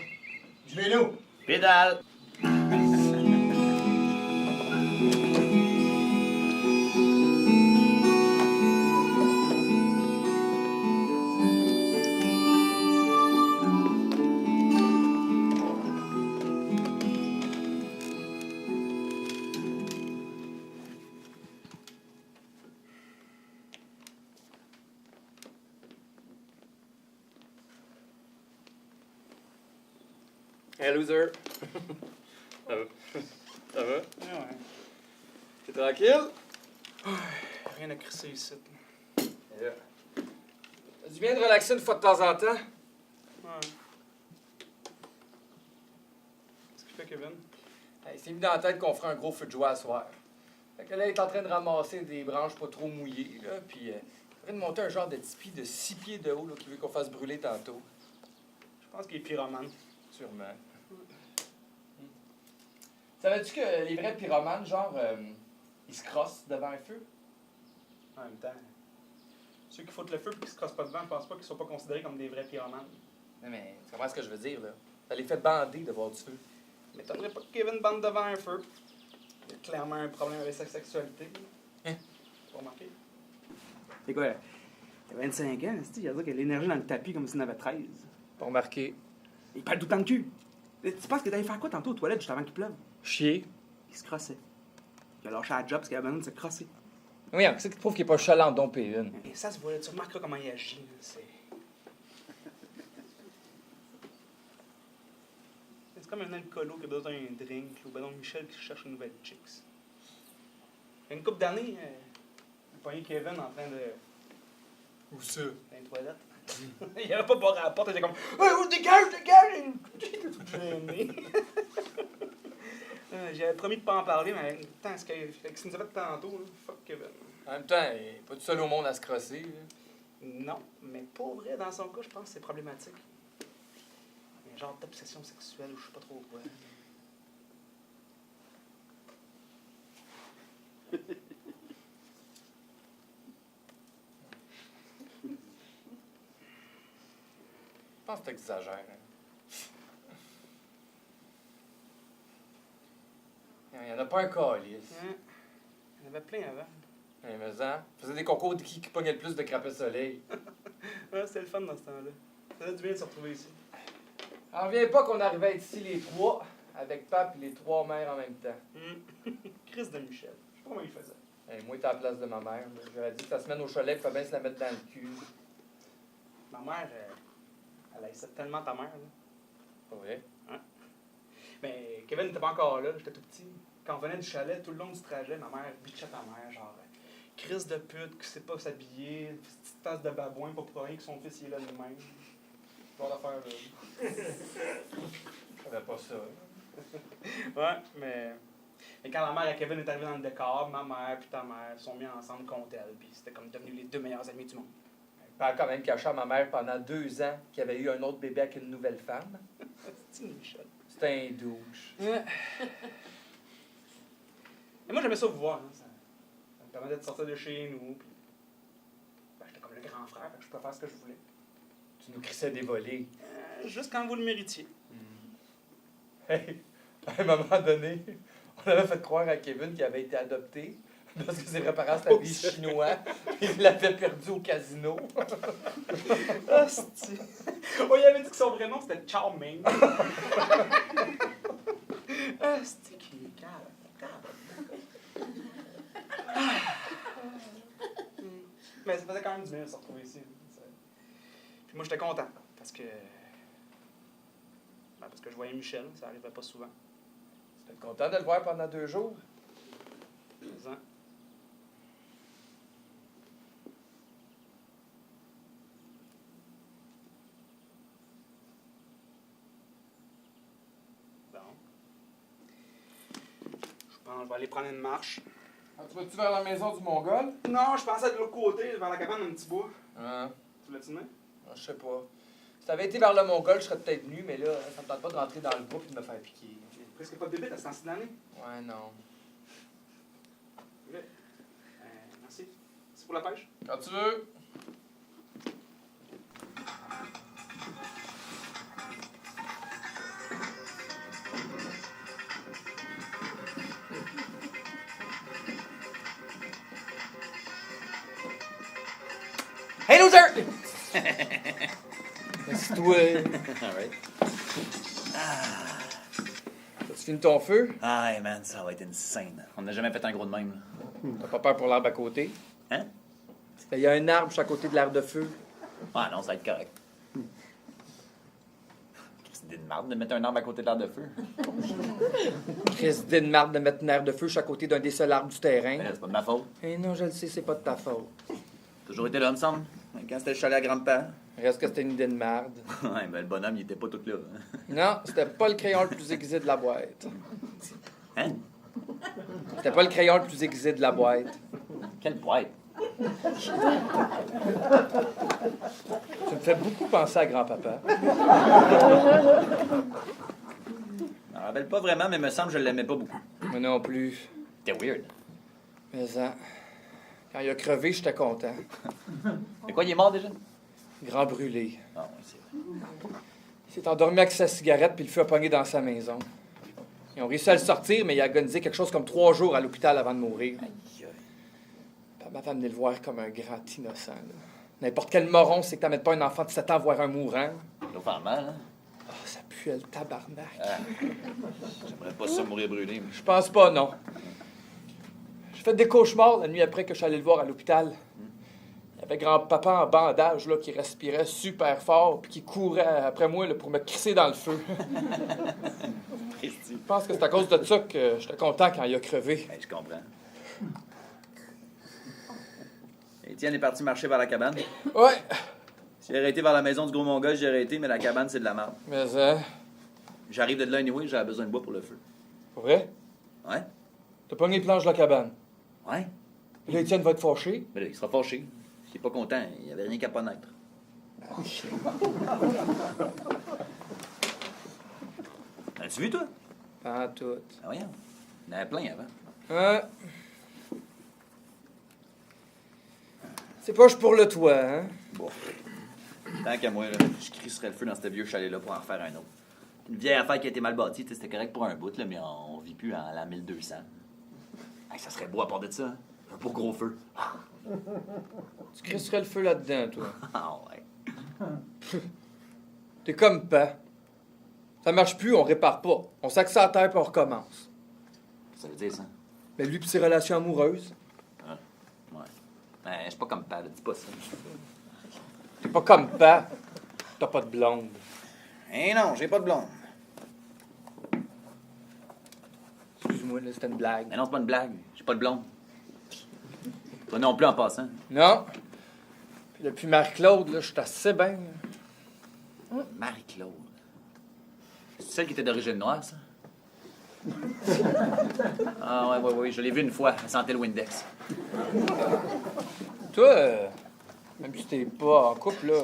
Du vélo. Pédale! Hey, loser. Ça va? Ça va? Ouais. T'es tranquille? Rien à crisser ici. Yeah. T'as du bien de relaxer une fois de temps en temps? Ouais. Qu'est-ce que tu fais, Kevin? Il s'est mis dans la tête qu'on ferait un gros feu de joie à soir. Fait que là, il est en train de ramasser des branches pas trop mouillées, là, puis il est en train de monter un genre de tipi de 6 pieds de haut, là, qu'il veut qu'on fasse brûler tantôt. Je pense qu'il est pyromane. Sûrement. Savais-tu que les vrais pyromanes, genre, ils se crossent devant un feu? En même temps, ceux qui foutent le feu et qui se crossent pas devant, je pense pas qu'ils soient pas considérés comme des vrais pyromanes. Non, mais tu comprends ce que je veux dire, là? Ça les fait bander de voir du feu. Mais t'aimerais pas que Kevin bande devant un feu. Il y a clairement un problème avec sa sexualité. Hein? Pas remarqué? C'est quoi? Il a 25 ans, il a dit qu'il a l'énergie dans le tapis comme s'il en avait 13. Pas remarqué. Il parle tout le temps de cul. Tu penses que t'allais faire quoi tantôt aux toilettes juste avant qu'il pleuve? Chier. Il se crossait. Il a lâché la job parce qu'il avait besoin de se crosser. Oui, qu'est-ce qui te prouve qu'il est pas chalant dompé une? Et ça se voit, tu remarqueras comment il agit. C'est comme un alcoolo qui a besoin d'un drink, ou ben donc Michel qui cherche une nouvelle chicks. Il y a une couple d'années, j'ai pogné Kevin en train de Où ça? Dans les toilettes. Il avait pas barré à la porte, il était comme oh, dégage, dégage! J'étais tout gêné. J'avais promis de pas en parler, mais en même temps, ce qu'il nous a fait tantôt, là, fuck Kevin. En même temps, il n'est pas tout seul au monde à se crosser. Là. Non, mais pour vrai, dans son cas, je pense que c'est problématique. Un genre d'obsession sexuelle ou je sais pas trop quoi. Je pense que t'exagères. Hein. Il n'y en a pas un calice. Hein? Il y en avait plein avant. Mais ça, faisait des concours de qui pognait le plus de crapets soleil. Ouais, c'était le fun dans ce temps-là. Ça faisait du bien de se retrouver ici. En reviens pas qu'on arrivait à être ici les trois, avec Pape et les trois mères en même temps. Chris de Michel. Je sais pas comment il faisait. Hey, moi, t'es à la place de ma mère. J'aurais dit que ta semaine au chalet, il faut bien se la mettre dans le cul. Ma mère, elle haïssait tellement ta mère. Là. Pas vrai? Mais Kevin n'était pas encore là, j'étais tout petit. Quand on venait du chalet, tout le long du trajet, ma mère bitchait ta mère, genre crise de pute, qui sait pas s'habiller, une petite tasse de babouin, pas pour rien que son fils il est là lui-même. Genre d'affaire là. Je savais pas ça. Ouais, mais quand la mère et Kevin est arrivée dans le décor, ma mère et ta mère se sont mis ensemble contre elle, puis c'était comme devenu les deux meilleurs amis du monde. Elle a quand même caché à ma mère pendant 2 ans qu'il y avait eu un autre bébé avec une nouvelle femme. C'est une Michel. C'était un douche. Ouais. Et moi, j'aimais ça vous voir. Hein. Ça me permettait de sortir de chez nous. Puis... Ben, j'étais comme le grand frère, fait que je pouvais faire ce que je voulais. Tu nous crissais des volets. Juste quand vous le méritiez. Hey, à un moment donné, on avait fait croire à Kevin qu'il avait été adopté parce que ses parents c'était des Chinois. Il l'avait perdu au casino. Hostie. Oh, il avait dit que son vrai nom c'était Chow Ming. Hostie, qui est calme. Mais ça faisait quand même du bien de se retrouver ici. Puis moi, j'étais content parce que. Ben, parce que je voyais Michel, ça arrivait pas souvent. T'es content de le voir pendant 2 jours? Mais, hein. Bon. Je pense que je vais aller prendre une marche. Ah, tu vas-tu vers la maison du Mongol? Non, je pensais de l'autre côté, vers la cabane d'un petit bois. Ah, Tu l'as-tu mis? je sais pas. Si t'avais été vers le Mongol, je serais peut-être venu, mais là, ça me tente pas de rentrer dans le bois et de me faire piquer. Presque pas de bébé à ce temps-ci de l'année. Ouais, non. Ok. Merci. C'est pour la pêche? Quand tu veux. Hey, loser! Assis-toi. Alright. As-tu fini ton feu? Aïe, man, ça va être insane. On n'a jamais fait un gros de même, là. T'as pas peur pour l'arbre à côté? Hein? Il y a un arbre chaque côté de l'arbre de feu. Ah non, ça va être correct. C'est une idée de marde de mettre un arbre à côté de l'arbre de feu. Chris dit une marde de mettre un arbre de feu chaque côté d'un des seuls arbres du terrain. Mais là, c'est pas de ma faute. Eh non, je le sais, c'est pas de ta faute. Toujours été là, me semble. Quand c'était le chalet à grand-père. Reste que c'était une idée de marde. Ouais, ben le bonhomme, il était pas tout là. Non, c'était pas le crayon le plus aiguisé de la boîte. Hein? C'était pas le crayon le plus aiguisé de la boîte. Quelle boîte? Tu me fais beaucoup penser à grand-papa. Je me rappelle pas vraiment, mais me semble que je l'aimais pas beaucoup. Moi non plus. C'était weird. Mais ça, quand il a crevé, j'étais content. Mais quoi, il est mort déjà? Grand brûlé. Ah, oui, c'est vrai. Il s'est endormi avec sa cigarette puis le feu a pogné dans sa maison. Ils ont réussi à le sortir, mais il a agonisé quelque chose comme 3 jours à l'hôpital avant de mourir. Aïe, aïe. Ma femme venait le voir comme un grand innocent. Là. N'importe quel moron, c'est que t'amènes pas un enfant de 7 ans voir un mourant. Ça doit faire mal, hein? Ah, ça pue le tabarnak. Ah. J'aimerais pas ça mourir brûlé. Je pense pas, non. J'ai fait des cauchemars la nuit après que je suis allé le voir à l'hôpital. Il y avait grand-papa en bandage là, qui respirait super fort puis qui courait après moi là, pour me crisser dans le feu. Christy. Je pense que c'est à cause de ça que j'étais content quand il a crevé. Hey, je comprends. Et Étienne est parti marcher vers la cabane. Ouais. S'il aurait été vers la maison du gros mongol, j'y aurais été, mais la cabane, c'est de la merde. Mais, J'arrive de là anyway, j'avais besoin de bois pour le feu. pour vrai? Ouais? T'as pogné les planches de la cabane. Ouais? Puis là, Étienne va être fâché. Mais là, il sera fâché. S'il est pas content, il n'y avait rien qu'à pas naître. As-tu vu, toi? Pas tout. Ah, voyons. Il y en avait plein avant. Ouais. C'est poche pour le toit, hein? Bon. Tant qu'à moi, là, je crisserais le feu dans ce vieux chalet-là pour en refaire un autre. Une vieille affaire qui a été mal bâtie, tu sais, c'était correct pour un bout, là, mais on vit plus en l'an 1200. Hey, ça serait beau à part de ça, hein? Un beau gros feu. Tu crisserais le feu là-dedans, toi. Ah ouais. T'es comme pas. Ça marche plus, on répare pas. On s'accède à terre puis on recommence. Ça veut dire ça? Mais lui pis ses relations amoureuses, Ouais. Ben, je suis pas comme Pat, dis pas ça. t'es pas comme pas. T'as pas de blonde. Eh non, j'ai pas de blonde. Excuse-moi, là, c'était une blague. Mais non, c'est pas une blague. J'ai pas de blonde. Toi non plus en passant. Non. Puis depuis Marie-Claude, là, je suis assez bien. Marie-Claude. C'est celle qui était d'origine noire, ça? Ah ouais, je l'ai vue une fois. Elle sentait le Windex. Toi, même si t'es pas en couple, là,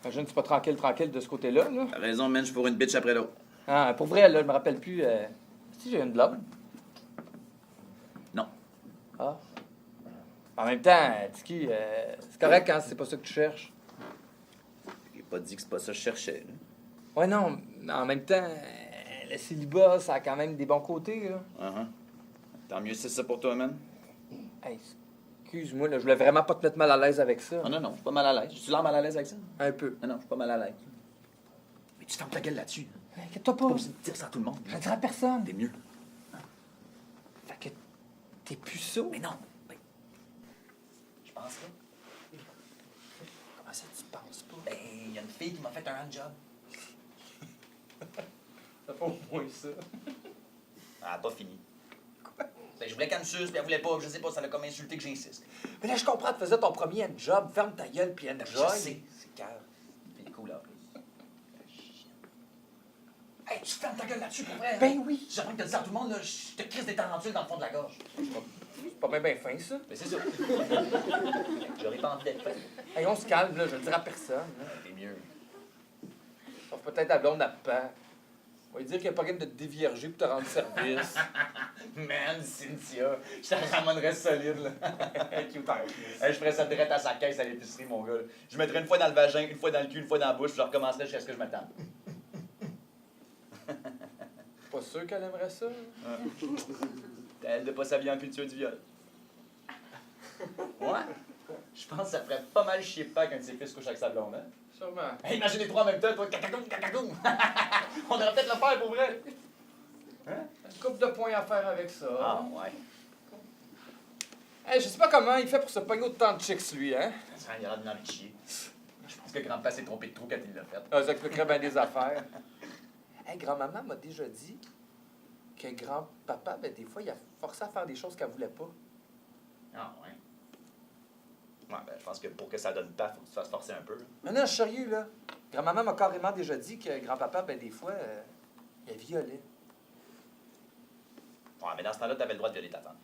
imagine que tu pas tranquille de ce côté-là, là. T'as raison, man, je suis pour une bitch après l'autre. Ah, pour vrai, là, je me rappelle plus. Si j'ai une blonde. Non. Ah. En même temps, Tiki, c'est correct quand c'est pas ça que tu cherches. J'ai pas dit que c'est pas ça que je cherchais, là. Ouais, non, mais en même temps, le célibat, ça a quand même des bons côtés, là. Uh-huh. Tant mieux si c'est ça pour toi, man. Hey, excuse-moi, là, je voulais vraiment pas te mettre mal à l'aise avec ça. Ah non, je suis pas mal à l'aise. Je suis l'air mal à l'aise avec ça? Un peu. Non, je suis pas mal à l'aise. Mais tu fermes ta gueule là-dessus. Inquiète-toi Pas pas. obligé de dire ça à tout le monde. Je le dirai à personne. T'es mieux. Fait que t'es puceau. Mais non. Ben, je pense pas. Comment ça, tu penses pas? Ben, il y a une fille qui m'a fait un handjob. C'est pas au moins ça. Elle a pas fini. Ben, je voulais qu'elle me suce, puis elle voulait pas. Je sais pas, ça l'a comme insulté que j'insiste. Mais là, je comprends, tu faisais ton premier job. Ferme ta gueule puis enjoy. Je sais, c'est cœur. Puis il est cool en plus. Hey, tu fermes ta gueule là-dessus pour vrai? Ben oui. J'ai l'impression que t'as dit ça à tout le monde, là. Je te crisse des tarentules dans le fond de la gorge. C'est pas bien fin, ça. Mais c'est ça. J'aurais pas envie d'être fait. Hey, on se calme, là, je le dirai à personne. Là. T'es mieux. Sauf peut-être à blonde à pas. On va lui dire qu'il n'y a pas rien de te dévierger pour te rendre service. Man, Cynthia, je te ramènerais solide, là. Hey, je ferais ça direct à sa caisse à l'épicerie, mon gars. Je mettrais une fois dans le vagin, une fois dans le cul, une fois dans la bouche, puis je recommencerais jusqu'à ce que je m'attende. Pas sûr qu'elle aimerait ça. T'as elle de pas s'habiller en culture du viol. Ouais. Je pense que ça ferait pas mal chier pas qu'un de ses fils couche avec sa blonde, hein? Sûrement. Hey, imagine les trois en même temps, toi, cacacoum, cacacoum. On devrait peut-être le faire pour vrai. Hein? Une couple de points à faire avec ça. Ah, ouais. Hey, je sais pas comment il fait pour se pogner autant de chicks, lui, hein? Ça, il a l'air de chier. Je pense que grand-père s'est trompé de trou quand il l'a fait. Ah, ça expliquerait bien des affaires. Hey, grand-maman m'a déjà dit que grand-papa, ben, des fois, il a forcé à faire des choses qu'elle voulait pas. Ah, ouais. Ouais, ben, je pense que pour que ça donne pas, faut que tu te fasses forcer un peu. Là. Mais non, je suis sérieux, là. Grand-maman m'a carrément déjà dit que grand-papa, ben, des fois, il violait. Ouais, mais dans ce temps-là, t'avais le droit de violer ta femme.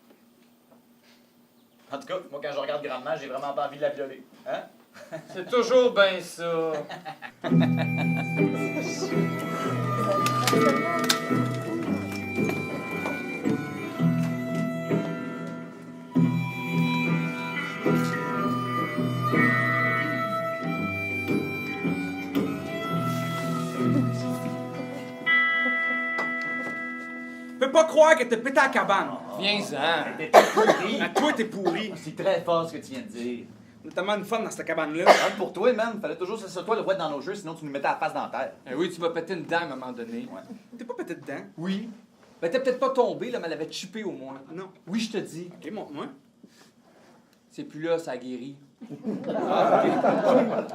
En tout cas, moi, quand je regarde grandement, j'ai vraiment pas envie de la violer. Hein? C'est toujours bien ça. Je peux pas croire que t'as pété à la cabane. Viens-en. T'es pourri. À toi, t'es pourri. C'est très fort ce que tu viens de dire. On a tellement de fun dans cette cabane-là. Même pour toi, man, fallait toujours que ce soit toi le roi dans nos jeux, sinon tu nous mettais la face dans la terre. Eh oui, tu m'as pété une dent à un moment donné. Ouais. T'es pas pété dedans? Oui. Ben, t'es peut-être pas tombé, là, mais elle avait chippé au moins. Non. Oui, je te dis. Ok, montre-moi. C'est plus là, ça a guéri.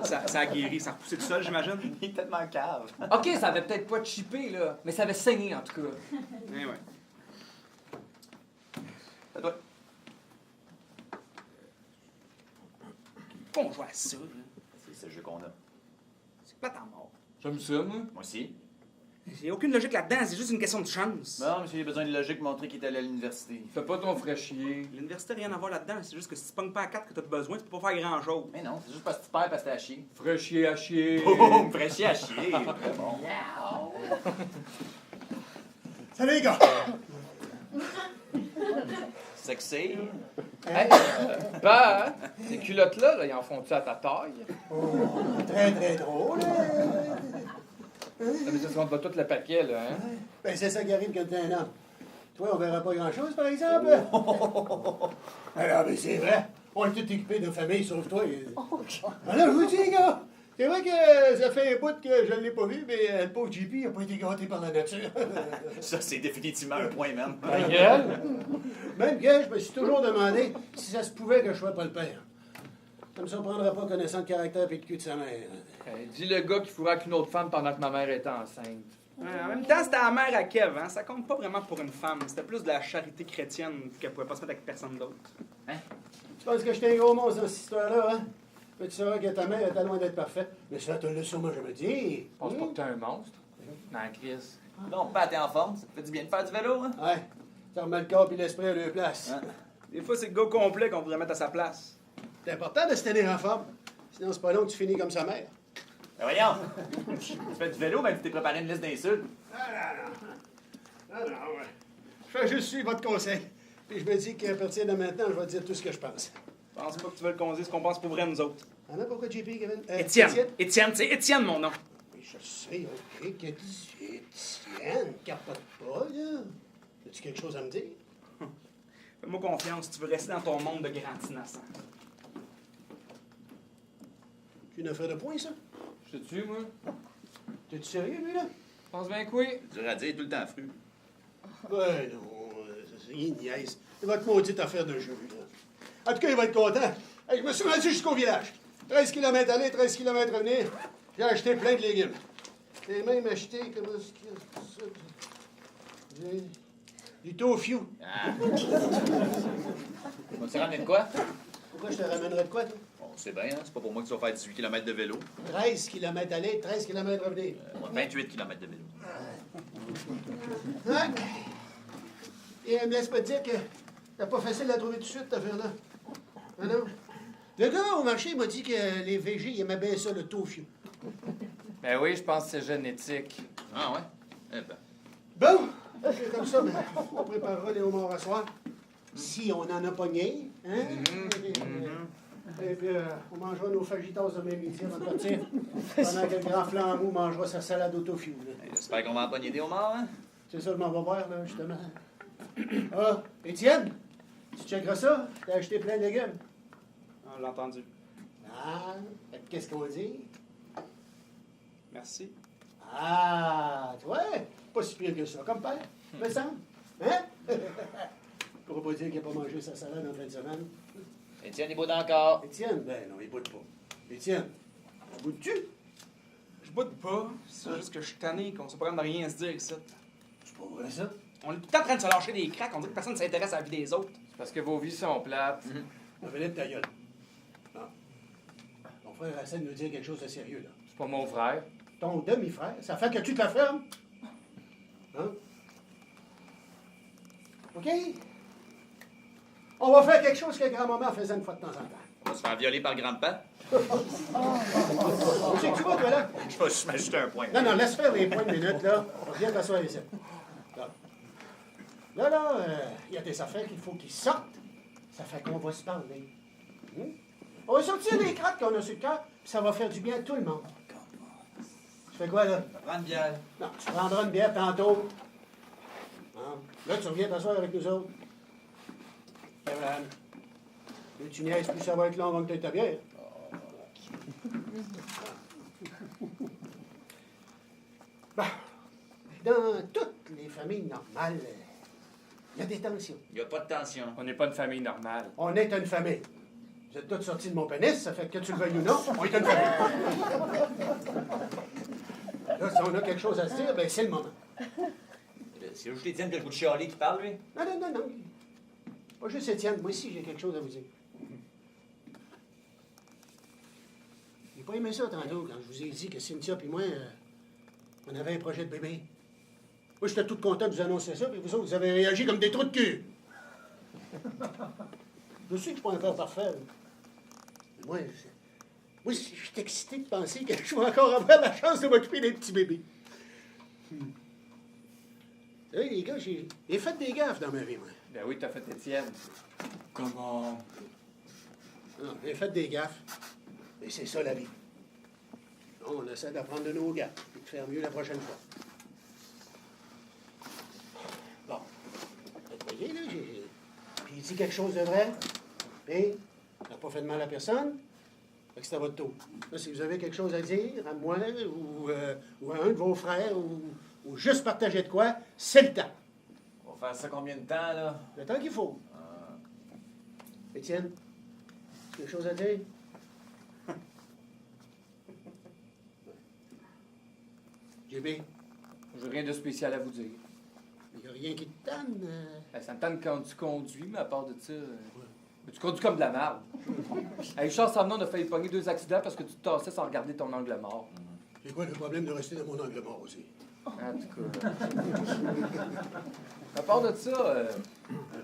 Ça a guéri, ça a repoussé tout seul, j'imagine. Il est tellement cave. OK, ça avait peut-être pas chippé, là, mais ça avait saigné, en tout cas. Eh ouais. C'est toi. Pourquoi on joue à ça, là? C'est le jeu qu'on a. C'est plate en mort. J'aime ça, moi. Moi aussi. Il n'y a aucune logique là-dedans, c'est juste une question de chance. Non, monsieur, il a besoin de logique pour montrer qu'il est allé à l'université. Fais pas ton frais chier. L'université, rien à voir là-dedans. C'est juste que si tu pognes pas à 4 que t'as besoin, tu peux pas faire grand-chose. Mais non, c'est juste parce que tu perds parce que t'es à chier. Frais chier à chier. Boum! Fraîchier à chier. Très bon. Salut, les gars! Sexy. Hey, bah, ces culottes-là, là, ils en font-tu à ta taille? Très, très drôle. Mais ça se compte pas tout le paquet, là, hein? Ben, c'est ça qui arrive quand t'es un homme. Toi, on verra pas grand-chose, par exemple. Alors, mais c'est vrai. On est tous équipés de famille, sauf toi. Alors, je vous dis, les gars, c'est vrai que ça fait un bout que je ne l'ai pas vu, mais le pauvre JP n'a pas été gâté par la nature. Ça, c'est définitivement un point, même. Ta gueule! Même que je me suis toujours demandé si ça se pouvait que je sois pas le père. Ça me surprendrait pas connaissant le caractère et le cul de sa mère. Hey, dis le gars qui fourra avec une autre femme pendant que ma mère était enceinte. En même temps, c'était la mère à Kev, hein? Ça compte pas vraiment pour une femme. C'était plus de la charité chrétienne qu'elle pouvait pas se mettre avec personne d'autre. Tu penses que j'étais un gros monstre dans cette histoire-là, hein? Mais tu sauras que ta mère était loin d'être parfaite. Mais ça te l'a sûrement jamais dit. Pense pas que t'es un monstre. Non, Chris. Non, Pat, t'es en forme. Ça te fait du bien de faire du vélo, hein? Ouais. Ça remet le corps et l'esprit à leur place. Hein? Des fois, c'est le gars complet qu'on voudrait mettre à sa place. C'est important de se tenir en forme. Sinon, c'est pas long que tu finis comme sa mère. Ben voyons! Tu fais du vélo, mais tu t'es préparé une liste d'insultes. Ah non, ouais. Je fais juste suivre votre conseil. Puis je me dis qu'à partir de maintenant, je vais dire tout ce que je pense. Je pense pas que tu veux qu'on dise ce qu'on pense pour vrai, nous autres. Ah non, pourquoi JP, Kevin? Étienne. Étienne, c'est Étienne, mon nom. Oui, je sais, OK, que Étienne, capote pas, là. As-tu quelque chose à me dire? Fais-moi confiance, tu veux rester dans ton monde de grand innocent. C'est une affaire de poing, ça? Je te tue, moi? T'es-tu sérieux, lui, là? Pense bien que oui. C'est dur à dire, tout le temps fru. Ben non, il niaise. C'est votre maudite affaire de jeu, là. En tout cas, il va être content. Hey, je me suis rendu jusqu'au village. 13 km aller, 13 km revenir. J'ai acheté plein de légumes. J'ai même acheté, comment est-ce qu'il y a ça? Du tofu. Ah. Tu ramener de quoi? Pourquoi je te ramènerais de quoi, toi? Bon, c'est bien, hein? C'est pas pour moi que tu vas faire 18 km de vélo. 13 km aller, 13 km revenir. Moi, 28 km de vélo. Hein? Et me laisse pas te dire que c'est pas facile à trouver tout de suite, cette affaire-là. Ah non? Le gars au marché m'a dit que les VG, ils aimaient bien ça, le tofu. Ben oui, je pense que c'est génétique. Ah ouais? Eh ben. Bon, c'est comme ça, mais on préparera les homards à soir. Si on en a pogné, hein? Et puis, on mangera nos fajitas demain midi avant de partir. Pendant que le grand flambeau mangera sa salade au tofu. Là. J'espère qu'on va empoigner des homards, hein? C'est ça que je m'en vais voir, là, justement. Ah, Étienne, tu checkeras ça? T'as acheté plein de légumes. On l'a entendu. Ah, fait que qu'est-ce qu'on dit? Merci. Ah, tu vois, pas si pire que ça, comme père, me semble. Hein? Pour pas dire qu'il n'a pas mangé sa salade en fin de semaine. Étienne, il boude encore. Étienne, ben non, il boude pas. Étienne, boudes-tu? Je boude pas, c'est juste que je suis tanné, qu'on soit pas capable de rien se dire ici. C'est pas vrai, ça. On est tout le temps en train de se lâcher des cracks, on dit que personne ne s'intéresse à la vie des autres. C'est parce que vos vies sont plates. On va ta gueule. Non. Ton frère essaie de nous dire quelque chose de sérieux, là. C'est pas mon frère. Ton demi-frère, ça fait que tu te la fermes? Hein? OK? On va faire quelque chose que grand-maman faisait une fois de temps en temps. On va se faire violer par grand-père. Où c'est que tu vas, toi, là? Je vais juste m'ajouter un point. Non, non, laisse faire les points de minute, là. Viens t'asseoir ici. Là, il y a des affaires qu'il faut qu'ils sortent. Ça fait qu'on va se parler. On va sortir les craques qu'on a sur le cœur, puis ça va faire du bien à tout le monde. Tu fais quoi, là? Prends une bière. Non, tu prendras une bière tantôt. Hein? Là, tu reviens t'asseoir avec nous autres. Kevin, plus tu niaises, plus ça va être long avant que tu aies ta bière. Bon, dans toutes les familles normales, il y a des tensions. Il n'y a pas de tension. On n'est pas une famille normale. On est une famille. Vous êtes tous sortis de mon pénis, ça fait que tu le veuilles ou non, on est une famille. Là, si on a quelque chose à se dire, ben c'est le moment. C'est juste Étienne que le goût de chialer qui parle, lui. Non, non, non, non. Pas juste Étienne, moi aussi j'ai quelque chose à vous dire. J'ai pas aimé ça tantôt quand je vous ai dit que Cynthia et moi, on avait un projet de bébé. Moi, j'étais tout content de vous annoncer ça, puis vous autres, vous avez réagi comme des trous de cul. Je sais que je suis pas un père parfait. Mais moi, je suis excité de penser que je vais encore avoir la chance de m'occuper des petits bébés. Vous savez, les gars, j'ai fait des gaffes dans ma vie, moi. Ben oui, t'as fait Étienne. Comment? Non, j'ai fait des gaffes. Mais c'est ça, la vie. On essaie d'apprendre de nos gaffes et de faire mieux la prochaine fois. Bon. Vous voyez, là, j'ai dit quelque chose de vrai. Et ça n'a pas fait de mal à personne. Fait que c'est à votre tour. Là, si vous avez quelque chose à dire, à moi, ou à un de vos frères, ou juste partager de quoi, c'est le temps. On va faire ça combien de temps, là? Le temps qu'il faut. Étienne, quelque chose à dire? JB, J'ai rien de spécial à vous dire. il n'y a rien qui te tanne. Ben, ça me tente quand tu conduis, mais à part de ça, tu conduis comme de la merde. Hey, Charles Samnon a failli pogner 2 accidents parce que tu te tassais sans regarder ton angle mort. C'est quoi le problème de rester dans mon angle mort aussi? En tout cas. À part de ça,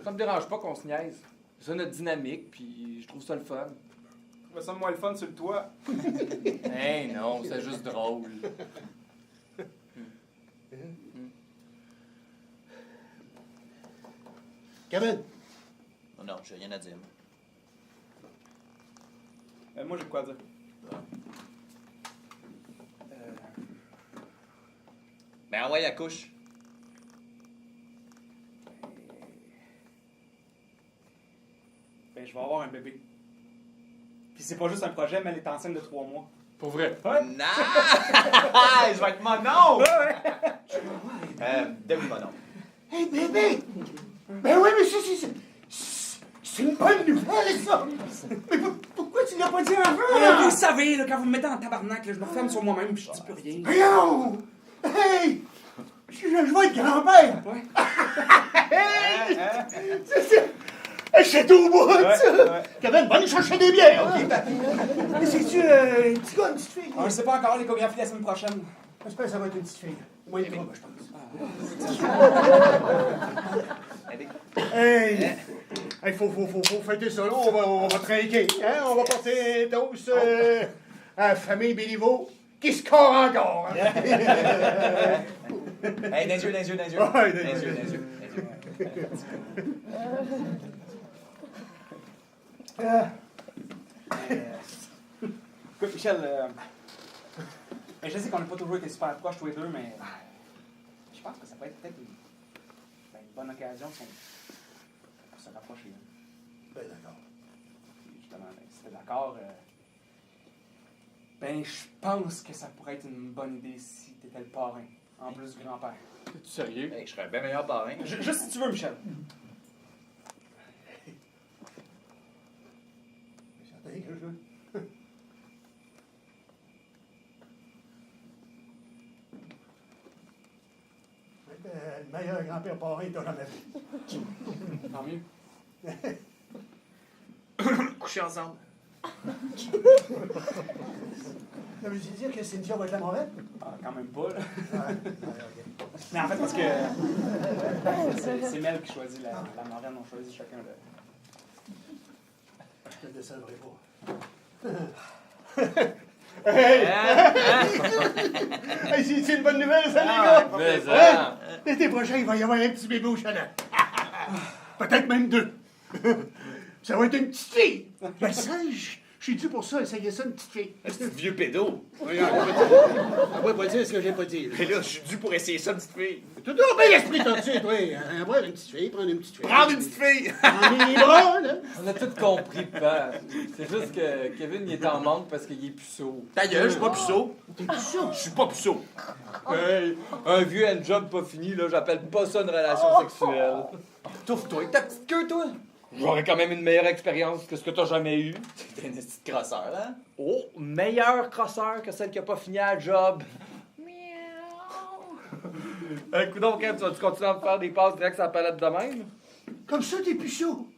ça me dérange pas qu'on se niaise. C'est ça notre dynamique, puis je trouve ça le fun. Je trouvais ça moins le fun sur le toit. Hey non, c'est juste drôle. Kevin, Non, j'ai rien à dire. Moi, j'ai quoi dire. Ben, envoie la couche. Ben, je vais avoir un bébé. Puis c'est pas juste un projet, mais elle est enceinte de 3 mois. Pour vrai. Non! Je vais être mon nom! Debbie, mon nom. hey bébé! Ben oui, mais c'est une bonne nouvelle, ça! Mais pourquoi tu l'as pas dit avant? Vous le savez, là, quand vous me mettez en tabarnak, là, je me referme sur moi-même puis je dis plus rien. Voyons! Hey! Je vais être grand-père! Ouais. Hey! C'est au bout, ça! Kevin, va nous chercher des bières! OK, mais c'est-tu un petit gars, une petite fille? Je sais pas encore, l'échographie la semaine prochaine. J'espère que ça va être une petite fille. Moins de trouble, je pense. Hey! Il faut fêter ça, là. On va trinquer. Hein? On va porter un toast à la famille Béliveau qui score encore. Hein? Hey, dans les yeux. Ouais, Dans les yeux. Écoute, Michel, je sais qu'on n'a pas toujours été super proches tous les deux, mais je pense que ça peut être peut-être une bonne occasion pour se rapprocher. Ben d'accord. Puis justement, si t'es d'accord, je pense que ça pourrait être une bonne idée si t'étais le parrain, en plus du grand-père. Es-tu sérieux? Hey, je serais bien meilleur parrain. Juste si tu veux, Michel. Certain que je veux. Le meilleur grand-père parrain que t'as jamais vu. Tant mieux. Coucher ensemble. Ça veut dire que Cynthia va être la morette? Ah, quand même pas, là. OK. Mais en fait, parce que c'est Mel qui choisit la marraine, on choisit chacun le... Je te le décevrai pas. Hey! Hey, c'est une bonne nouvelle, ça, les gars! Mais ça... L'été prochain, il va y avoir un petit bébé au chalet. Peut-être même 2. Ça va être une petite fille. Ben ça, je suis dû pour ça, essayer ça, une petite fille. C'est un vieux pédo. Regarde, on va pas dire ce que j'ai pas dit. Mais là, je suis dû pour essayer ça, petite fille. Tout a bien l'esprit tordu, toi. Avoir une petite fille, prendre une petite fille. Prendre une petite fille! Prendre les bras, là. On a tout compris, père. C'est juste que Kevin, il est en manque parce qu'il est puceau. Ta gueule, je suis pas puceau. T'es puceau. Je suis pas puceau. Hey, un vieux handjob pas fini, là, j'appelle pas ça une relation sexuelle. Touffe-toi avec ta petite queue, toi. J'aurais quand même une meilleure expérience que ce que t'as jamais eu. T'es une petite crosseur, hein? Oh, meilleur crosseur que celle qui a pas fini à la job. Écoute donc, Kev, tu vas-tu continuer à me faire des passes directes sur la palette de même? Comme ça, t'es puceau.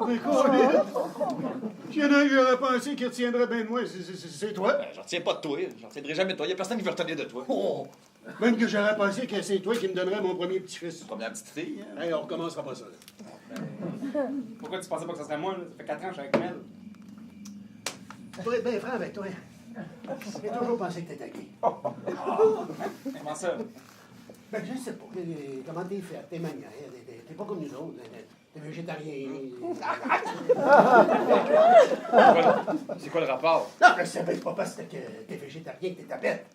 Oh, mais quoi? S'il y en a un qui aurait pensé qu'il retiendrait bien de moi, c'est toi. Ben, j'en retiens pas de toi. J'en retiendrai jamais de toi. Y a personne qui veut retenir de toi. Oh! Même que j'aurais pensé que c'est toi qui me donnerais mon premier petit-fils. Première petite fille, hein? Hey, on recommencera pas ça, là. Pourquoi tu pensais pas que ça serait moi? Là? Ça fait 4 ans que je suis avec Mel. Pour être bien franc avec toi, j'ai toujours pensé que t'étais gay. Comment ça? Ben, je sais pas. Comment t'es fait, tes manières. T'es pas comme nous autres. T'es végétarien. C'est quoi le rapport? Non, je sais bien, c'est pas parce que t'es végétarien que t'es tapette.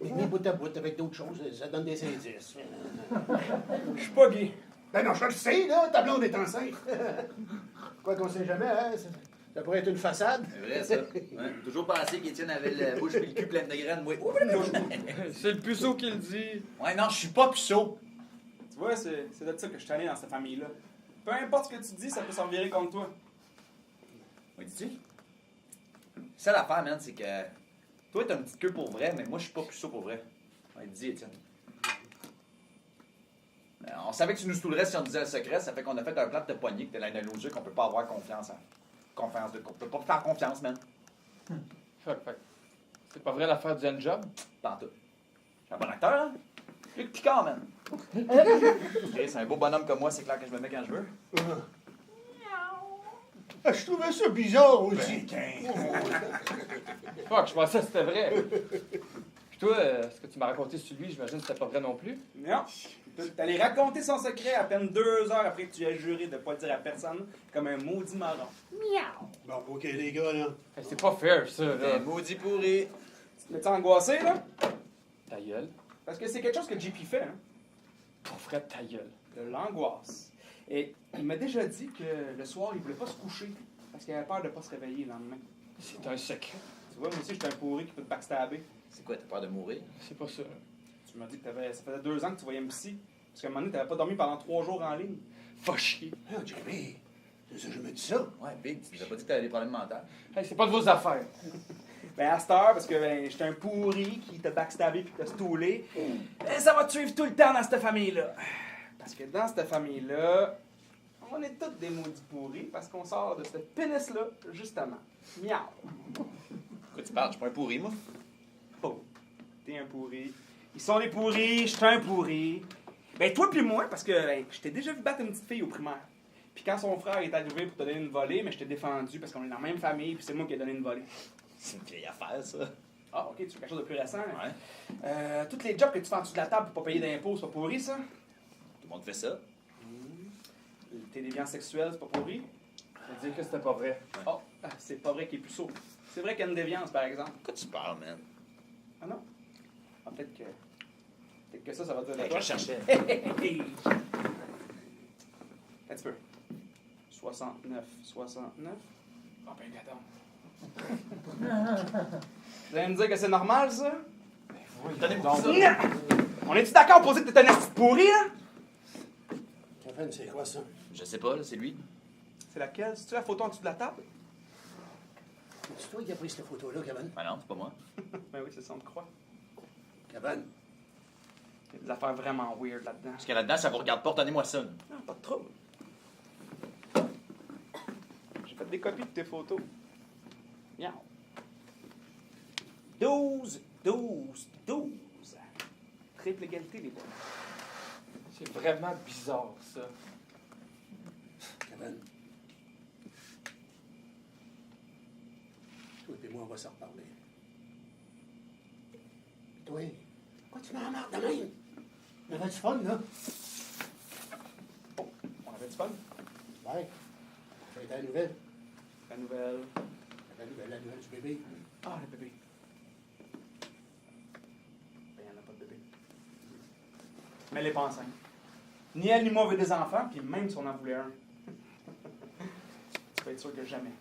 Mais mis bout à bout avec d'autres choses, ça donne des indices. Je suis pas gay. Ben non, je le sais, là, ta blonde est enceinte. Quoi qu'on sait jamais, hein, ça pourrait être une façade. C'est vrai, ça. Ouais. Toujours pensé qu'Étienne avait la bouche et le cul pleine de graines, moi. C'est le puceau qui le dit. Ouais, non, je suis pas puceau. Tu vois, c'est de ça que je suis allé dans cette famille-là. Peu importe ce que tu dis, ça peut s'en virer contre toi. Oui, dis-tu? Ça, l'affaire, man, c'est que toi, t'as une petite queue pour vrai, mais moi, je suis pas puceau pour vrai. Ouais, dis, Étienne. On savait que tu nous stoulerais si on disait le secret, ça fait qu'on a fait un plan de te poigner, que t'es l'un de nos yeux, qu'on peut pas avoir confiance en. Qu'on peut pas faire confiance, man. Fait. C'est pas vrai l'affaire du handjob? Pas en tout. Je suis un bon acteur, hein? Luc Picard, man. C'est un beau bonhomme comme moi, c'est clair que je me mets quand je veux. Ah, je trouvais ça bizarre aussi. Fuck, je pensais que c'était vrai. Puis toi, ce que tu m'as raconté sur lui, j'imagine que c'était pas vrai non plus. Non. T'allais raconter son secret à peine 2 heures après que tu aies juré de pas le dire à personne, comme un maudit marron. Miaou! Bon, OK, les gars, là. Hey, c'est pas fair, ça, là. T'es maudit pourri. Tu te mets angoissé, là? Ta gueule. Parce que c'est quelque chose que JP fait, hein? Pour vrai, ta gueule. De l'angoisse. Et il m'a déjà dit que le soir, il voulait pas se coucher parce qu'il avait peur de pas se réveiller le lendemain. C'est un secret. Tu vois, moi aussi, j'étais un pourri qui peut te backstabber. C'est quoi, t'as peur de mourir? C'est pas ça. Tu m'as dit que ça faisait 2 ans que tu voyais un psy. Parce qu'à un moment donné, t'avais pas dormi pendant 3 jours en ligne. Va chier. Ah, Jeremy, c'est ça, je me dis ça. Ouais, Big, tu nous as pas dit que t'avais des problèmes mentaux. Hey, c'est pas de vos affaires. Ben, à cette heure, parce que ben, j'étais un pourri qui t'a backstabé puis t'a stoulé, ben, ça va te suivre tout le temps dans cette famille-là. Parce que dans cette famille-là, on est tous des maudits pourris parce qu'on sort de ce pénis-là, justement. Miaou! Pourquoi tu parles? Je suis pas un pourri, moi. Oh, t'es un pourri. Ils sont des pourris, je suis un pourri. Ben, toi puis moi, parce que ben, je t'ai déjà vu battre une petite fille au primaire. Puis quand son frère est arrivé pour te donner une volée, mais je t'ai défendu parce qu'on est dans la même famille, puis c'est moi qui ai donné une volée. C'est une vieille affaire, ça. Ah, ok, tu veux quelque chose de plus récent? Ouais. Tous les jobs que tu fais en dessous de la table pour pas payer d'impôts, c'est pas pourri, ça? Tout le monde fait ça. Tes déviances sexuelles, c'est pas pourri? Je veux dire que c'était pas vrai. Oh, c'est pas vrai qu'il est puceau. C'est vrai qu'il y a une déviance, par exemple. Pourquoi tu parles, man? Ah non? Ah, peut-être que ça va dire de Hey, toi. je cherchais. Un petit peu. 69. Ah ben, gadon. Vous allez me dire que c'est normal, ça? Donnez-moi ça. On est-tu d'accord pour dire que t'es un asti pourri, là? Kevin, c'est quoi ça? Je sais pas, là, c'est lui. C'est laquelle? C'est-tu la photo en dessous de la table? C'est toi qui as pris cette photo-là, Kevin? Ben non, c'est pas moi. Ben oui, c'est ça, on te croit. Kevin? Il y a des affaires vraiment weird là-dedans. Parce que là-dedans, ça vous regarde pas, donnez-moi ça. là. Non, pas de trouble. J'ai fait des copies de tes photos. Miaou. 12. Triple égalité, les boys. C'est vraiment bizarre, ça. Kevin? Toi et moi, on va s'en reparler. Toi, pourquoi tu m'emmerdes de même? On avait du fun, là? Oh, on avait du fun. Ouais. Ça a été la nouvelle. La nouvelle. La nouvelle du bébé. Ah, le bébé. Ben, il n'y en a pas de bébé. Mais elle n'est pas enceinte. Ni elle ni moi veut des enfants, puis même si on en voulait un. Tu peux être sûr que jamais.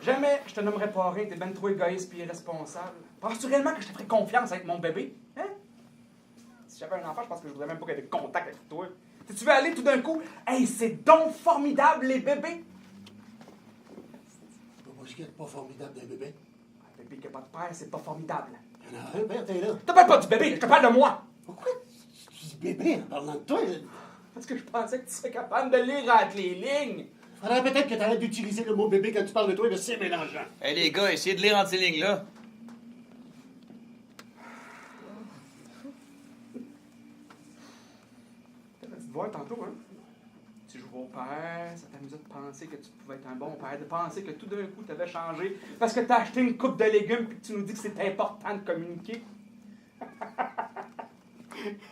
Jamais je te nommerais parrain, t'es ben trop égoïste puis irresponsable. Penses-tu réellement que je te ferais confiance avec mon bébé? Hein? Si j'avais un enfant, je pense que je voudrais même pas qu'il y ait de contact avec toi. Si tu veux aller tout d'un coup, hey, c'est donc formidable les bébés! Pourquoi est-ce qu'il n'y a pas formidable d'un bébé? Un bébé qui n'a pas de père, c'est pas formidable. Il y en a un, père, t'es là. Je te parle pas du bébé, je te parle de moi! Pourquoi tu dis bébé en parlant de toi? Parce que je pensais que tu serais capable de lire entre les lignes. Faudrait peut-être que t'arrêtes d'utiliser le mot bébé quand tu parles de toi, c'est mélangeant. Hey les gars, essayez de lire entre ces lignes-là. T'as fait voir tantôt, hein? Tu jouais au père, ça t'amusait de penser que tu pouvais être un bon père, de penser que tout d'un coup t'avais changé parce que t'as acheté une coupe de légumes puis que tu nous dis que c'est important de communiquer.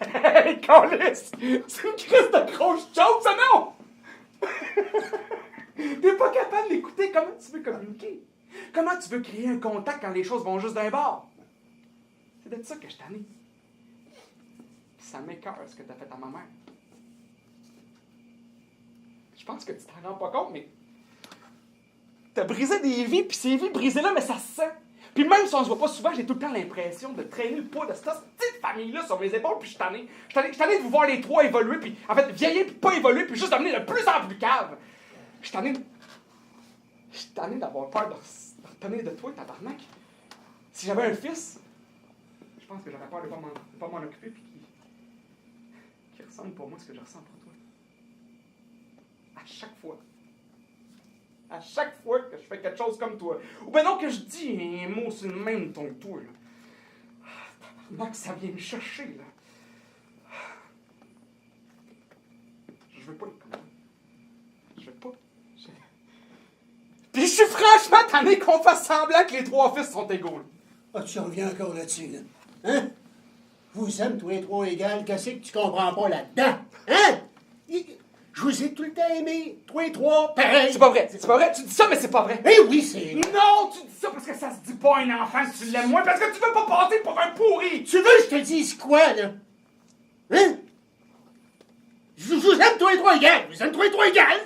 Hey, câlisse! C'est une crise de grosse chose, ça, non! T'es pas capable d'écouter comment tu veux communiquer. Comment tu veux créer un contact quand les choses vont juste d'un bord? C'est de ça que je t'en ai. Ça m'écoeure ce que t'as fait à ma mère. Je pense que tu t'en rends pas compte, mais t'as brisé des vies, puis ces vies brisées là, mais ça se sent. Puis même si on se voit pas souvent, j'ai tout le temps l'impression de traîner le poids de cette petite famille-là sur mes épaules, puis je suis tanné. Je suis tanné de vous voir les trois évoluer, puis en fait, vieillir, puis pas évoluer, puis juste devenir de plus en plus cave. Je suis tanné d'avoir peur de retenir de toi, tabarnak. Si j'avais un fils, je pense que j'aurais peur de pas m'en occuper, puis qu'il ressemble pour moi ce que je ressens pour toi. À chaque fois. À chaque fois que je fais quelque chose comme toi. Ou ben non que je dis un mot sur le même ton que toi, là. Tabarnak, ça vient me chercher, là. Je veux pas être comme toi. Je veux pas. Puis je suis franchement tanné qu'on fasse semblant que les trois fils sont égaux, là. Ah, tu reviens encore là-dessus, là. Hein? Vous aimez tous les trois égales, qu'est-ce que tu comprends pas là-dedans? Hein? Je vous ai tout le temps aimé, tous les trois, pareil. C'est pas vrai, c'est pas vrai. Tu dis ça, mais c'est pas vrai. Eh oui, c'est vrai. Non, tu dis ça parce que ça se dit pas à un enfant que tu l'aimes moins, parce que tu veux pas passer pour un pourri. Tu veux que je te dise quoi, là? Hein? Je vous aime tous les trois égales. Je vous aime tous les trois égales.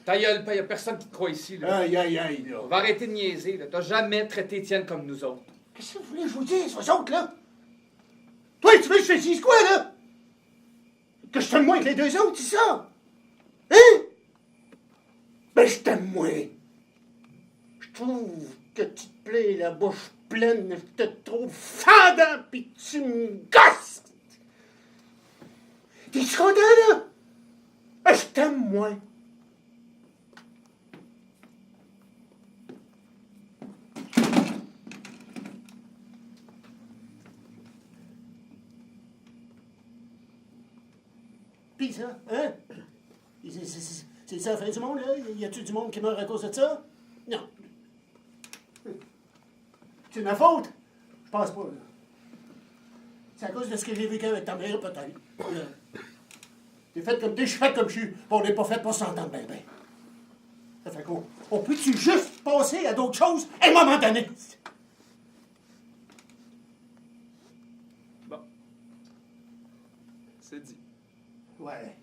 Ta gueule, il y a personne qui te croit ici, là. Aïe, aïe, aïe, là. On va arrêter de niaiser, là. T'as jamais traité Étienne comme nous autres. Qu'est-ce que vous voulez que je vous dise, vous autres, là? Toi, tu veux que je te dise quoi, là? Que je t'aime moins que les deux autres, c'est ça? Hein? Ben, je t'aime moins. Je trouve que tu te plais la bouche pleine, je te trouve fendant, pis tu me gosses! T'es-tu content, là? Ben, je t'aime moins. Pis ça, hein? C'est ça la fin du monde, là? Y a-tu du monde qui meurt à cause de ça? Non. C'est de ma faute? Je pense pas, là. C'est à cause de ce que j'ai vécu avec ta mère, peut-être. T'es fait comme t'es, je suis fait comme je suis. Pis on n'est pas fait pour s'entendre bien, bien. Ça fait qu'on peut-tu juste passer à d'autres choses à un moment donné? Bon. C'est dit. Ouais.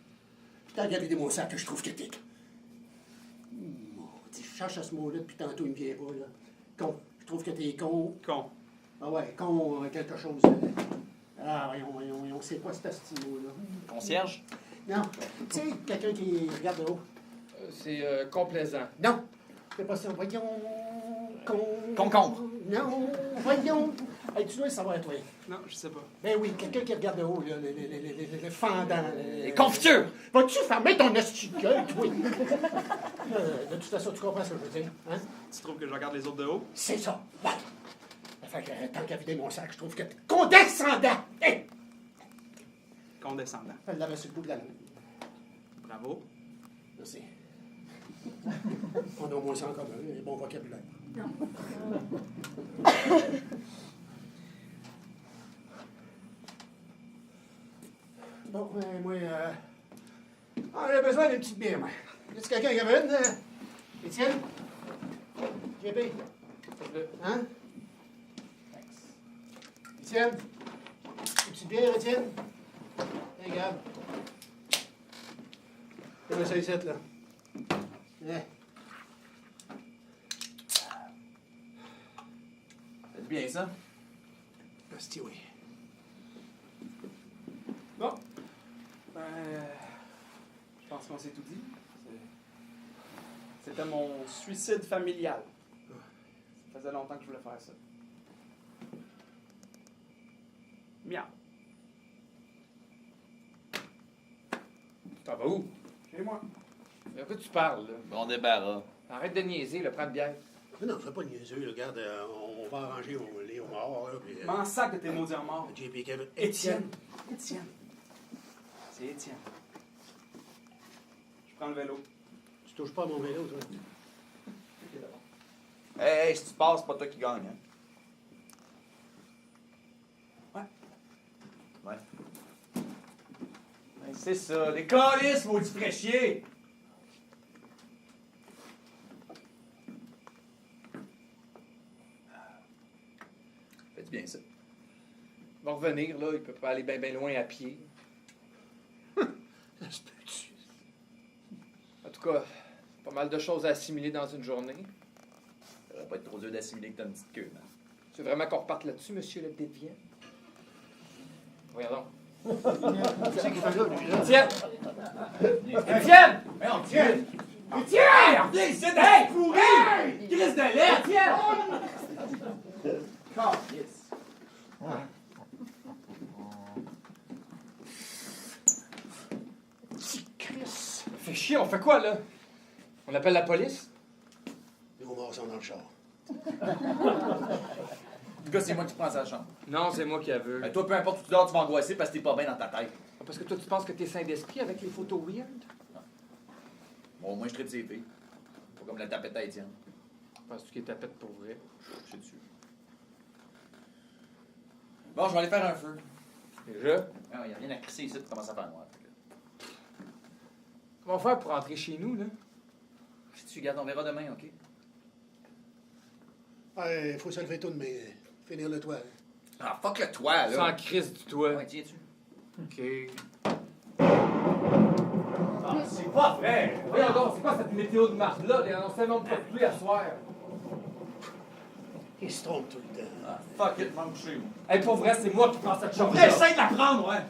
T'as regardé mon sac que je trouve que t'es. Je cherche à ce mot-là depuis tantôt, il me vient pas, là. Con. Je trouve que t'es con. Con. Ah ouais, con, quelque chose. Ah, voyons, c'est quoi ce petit mot-là? Concierge? Non. Tu sais, quelqu'un qui regarde de haut. C'est complaisant. Non. C'est pas ça. Voyons. Concombre. Non. Voyons. Hey, tu dois le savoir, toi. Non, je sais pas. Ben oui, quelqu'un qui regarde de haut, là, le fendant. Les confitures! Vas-tu fermer ton hostie de gueule, toi? De toute façon, tu comprends ce que je veux dire, hein? Tu trouves que je regarde les autres de haut? C'est ça. Bon. Fait que, tant qu'à vider mon sac, je trouve que t'es condescendant. Hey! Condescendant. Elle l'avait sur le bout de la langue. Bravo. Merci. On a au moins ça en commun, un bon vocabulaire. Bon, moi, j'ai besoin d'une petite bière, moi. Y a-t-il quelqu'un qui en veut une? Étienne? JP? Hein? Étienne? Une petite bière, Étienne? Hey, Gab. Fais-moi ça ici, là. Hein? C'est bien ça? Hostie, oui. Bon. Ben, je pense qu'on s'est tout dit. C'était mon suicide familial. Ça faisait longtemps que je voulais faire ça. Miaou. T'en vas où? Chez moi. De quoi tu parles, là? Bon débarras. Arrête de niaiser, là, prends une bière. Mais non, fais pas de niaiseux, là. Regarde, on va arranger les homards, là. Puis, M'en sac de tes maudits morts. JP Kevin. Étienne. Étienne. C'est Étienne. Je prends le vélo. Tu touches pas à mon vélo, toi. Hey, si tu passes, c'est pas toi qui gagne, hein? Ouais. Ben, c'est ça, les calices, maudits fraîchiers! Faites bien ça. Il va revenir, là, il peut pas aller bien loin à pied. Ça se peut-tu? En tout cas, pas mal de choses à assimiler dans une journée. Ça va pas être trop dur d'assimiler que t'as une petite queue, man. Tu veux vraiment qu'on reparte là-dessus, monsieur le Déviant? Voyons donc. Qu'est-ce qu'il fait là, lui, là? Étienne! Étienne! Merde, Étienne! Étienne! Viens ici, hey, pourri! Crise de lait! Étienne! Calice. Chris! Fait chier, on fait quoi, là? On appelle la police? Les homards sont dans le char. Le gars, c'est moi qui prends sa chambre. Non, c'est moi qui aveugle. Ben, toi, peu importe où tu dors, tu vas angoisser parce que t'es pas bien dans ta tête. Parce que toi, tu penses que t'es saint d'esprit avec les photos weird? Bon, au moins, je traite ses filles. Pas comme la tapette à Étienne. Penses-tu qu'il est tapette pour vrai? Je suis dessus. Bon, je vais aller faire un feu. Déjà? Ah, y a rien à crisser ici pour commencer à faire noir. Comment faire pour rentrer chez nous, là? Si tu gardes, on verra demain, OK? Ouais, il faut se lever tôt demain. Finir le toit. Ah, fuck le toit, là! Sans crise du toit. Ouais, tiens-tu? OK. Ah, c'est pas vrai! Voyons donc, c'est quoi cette météo de marde-là? Il annonçait même pas de pluie à soir. Il se trompe tout le temps. Ah, fuck it, je vais me coucher, moi. Hey, pour vrai, c'est moi qui prends cette chose. Essaye de la prendre, ouais!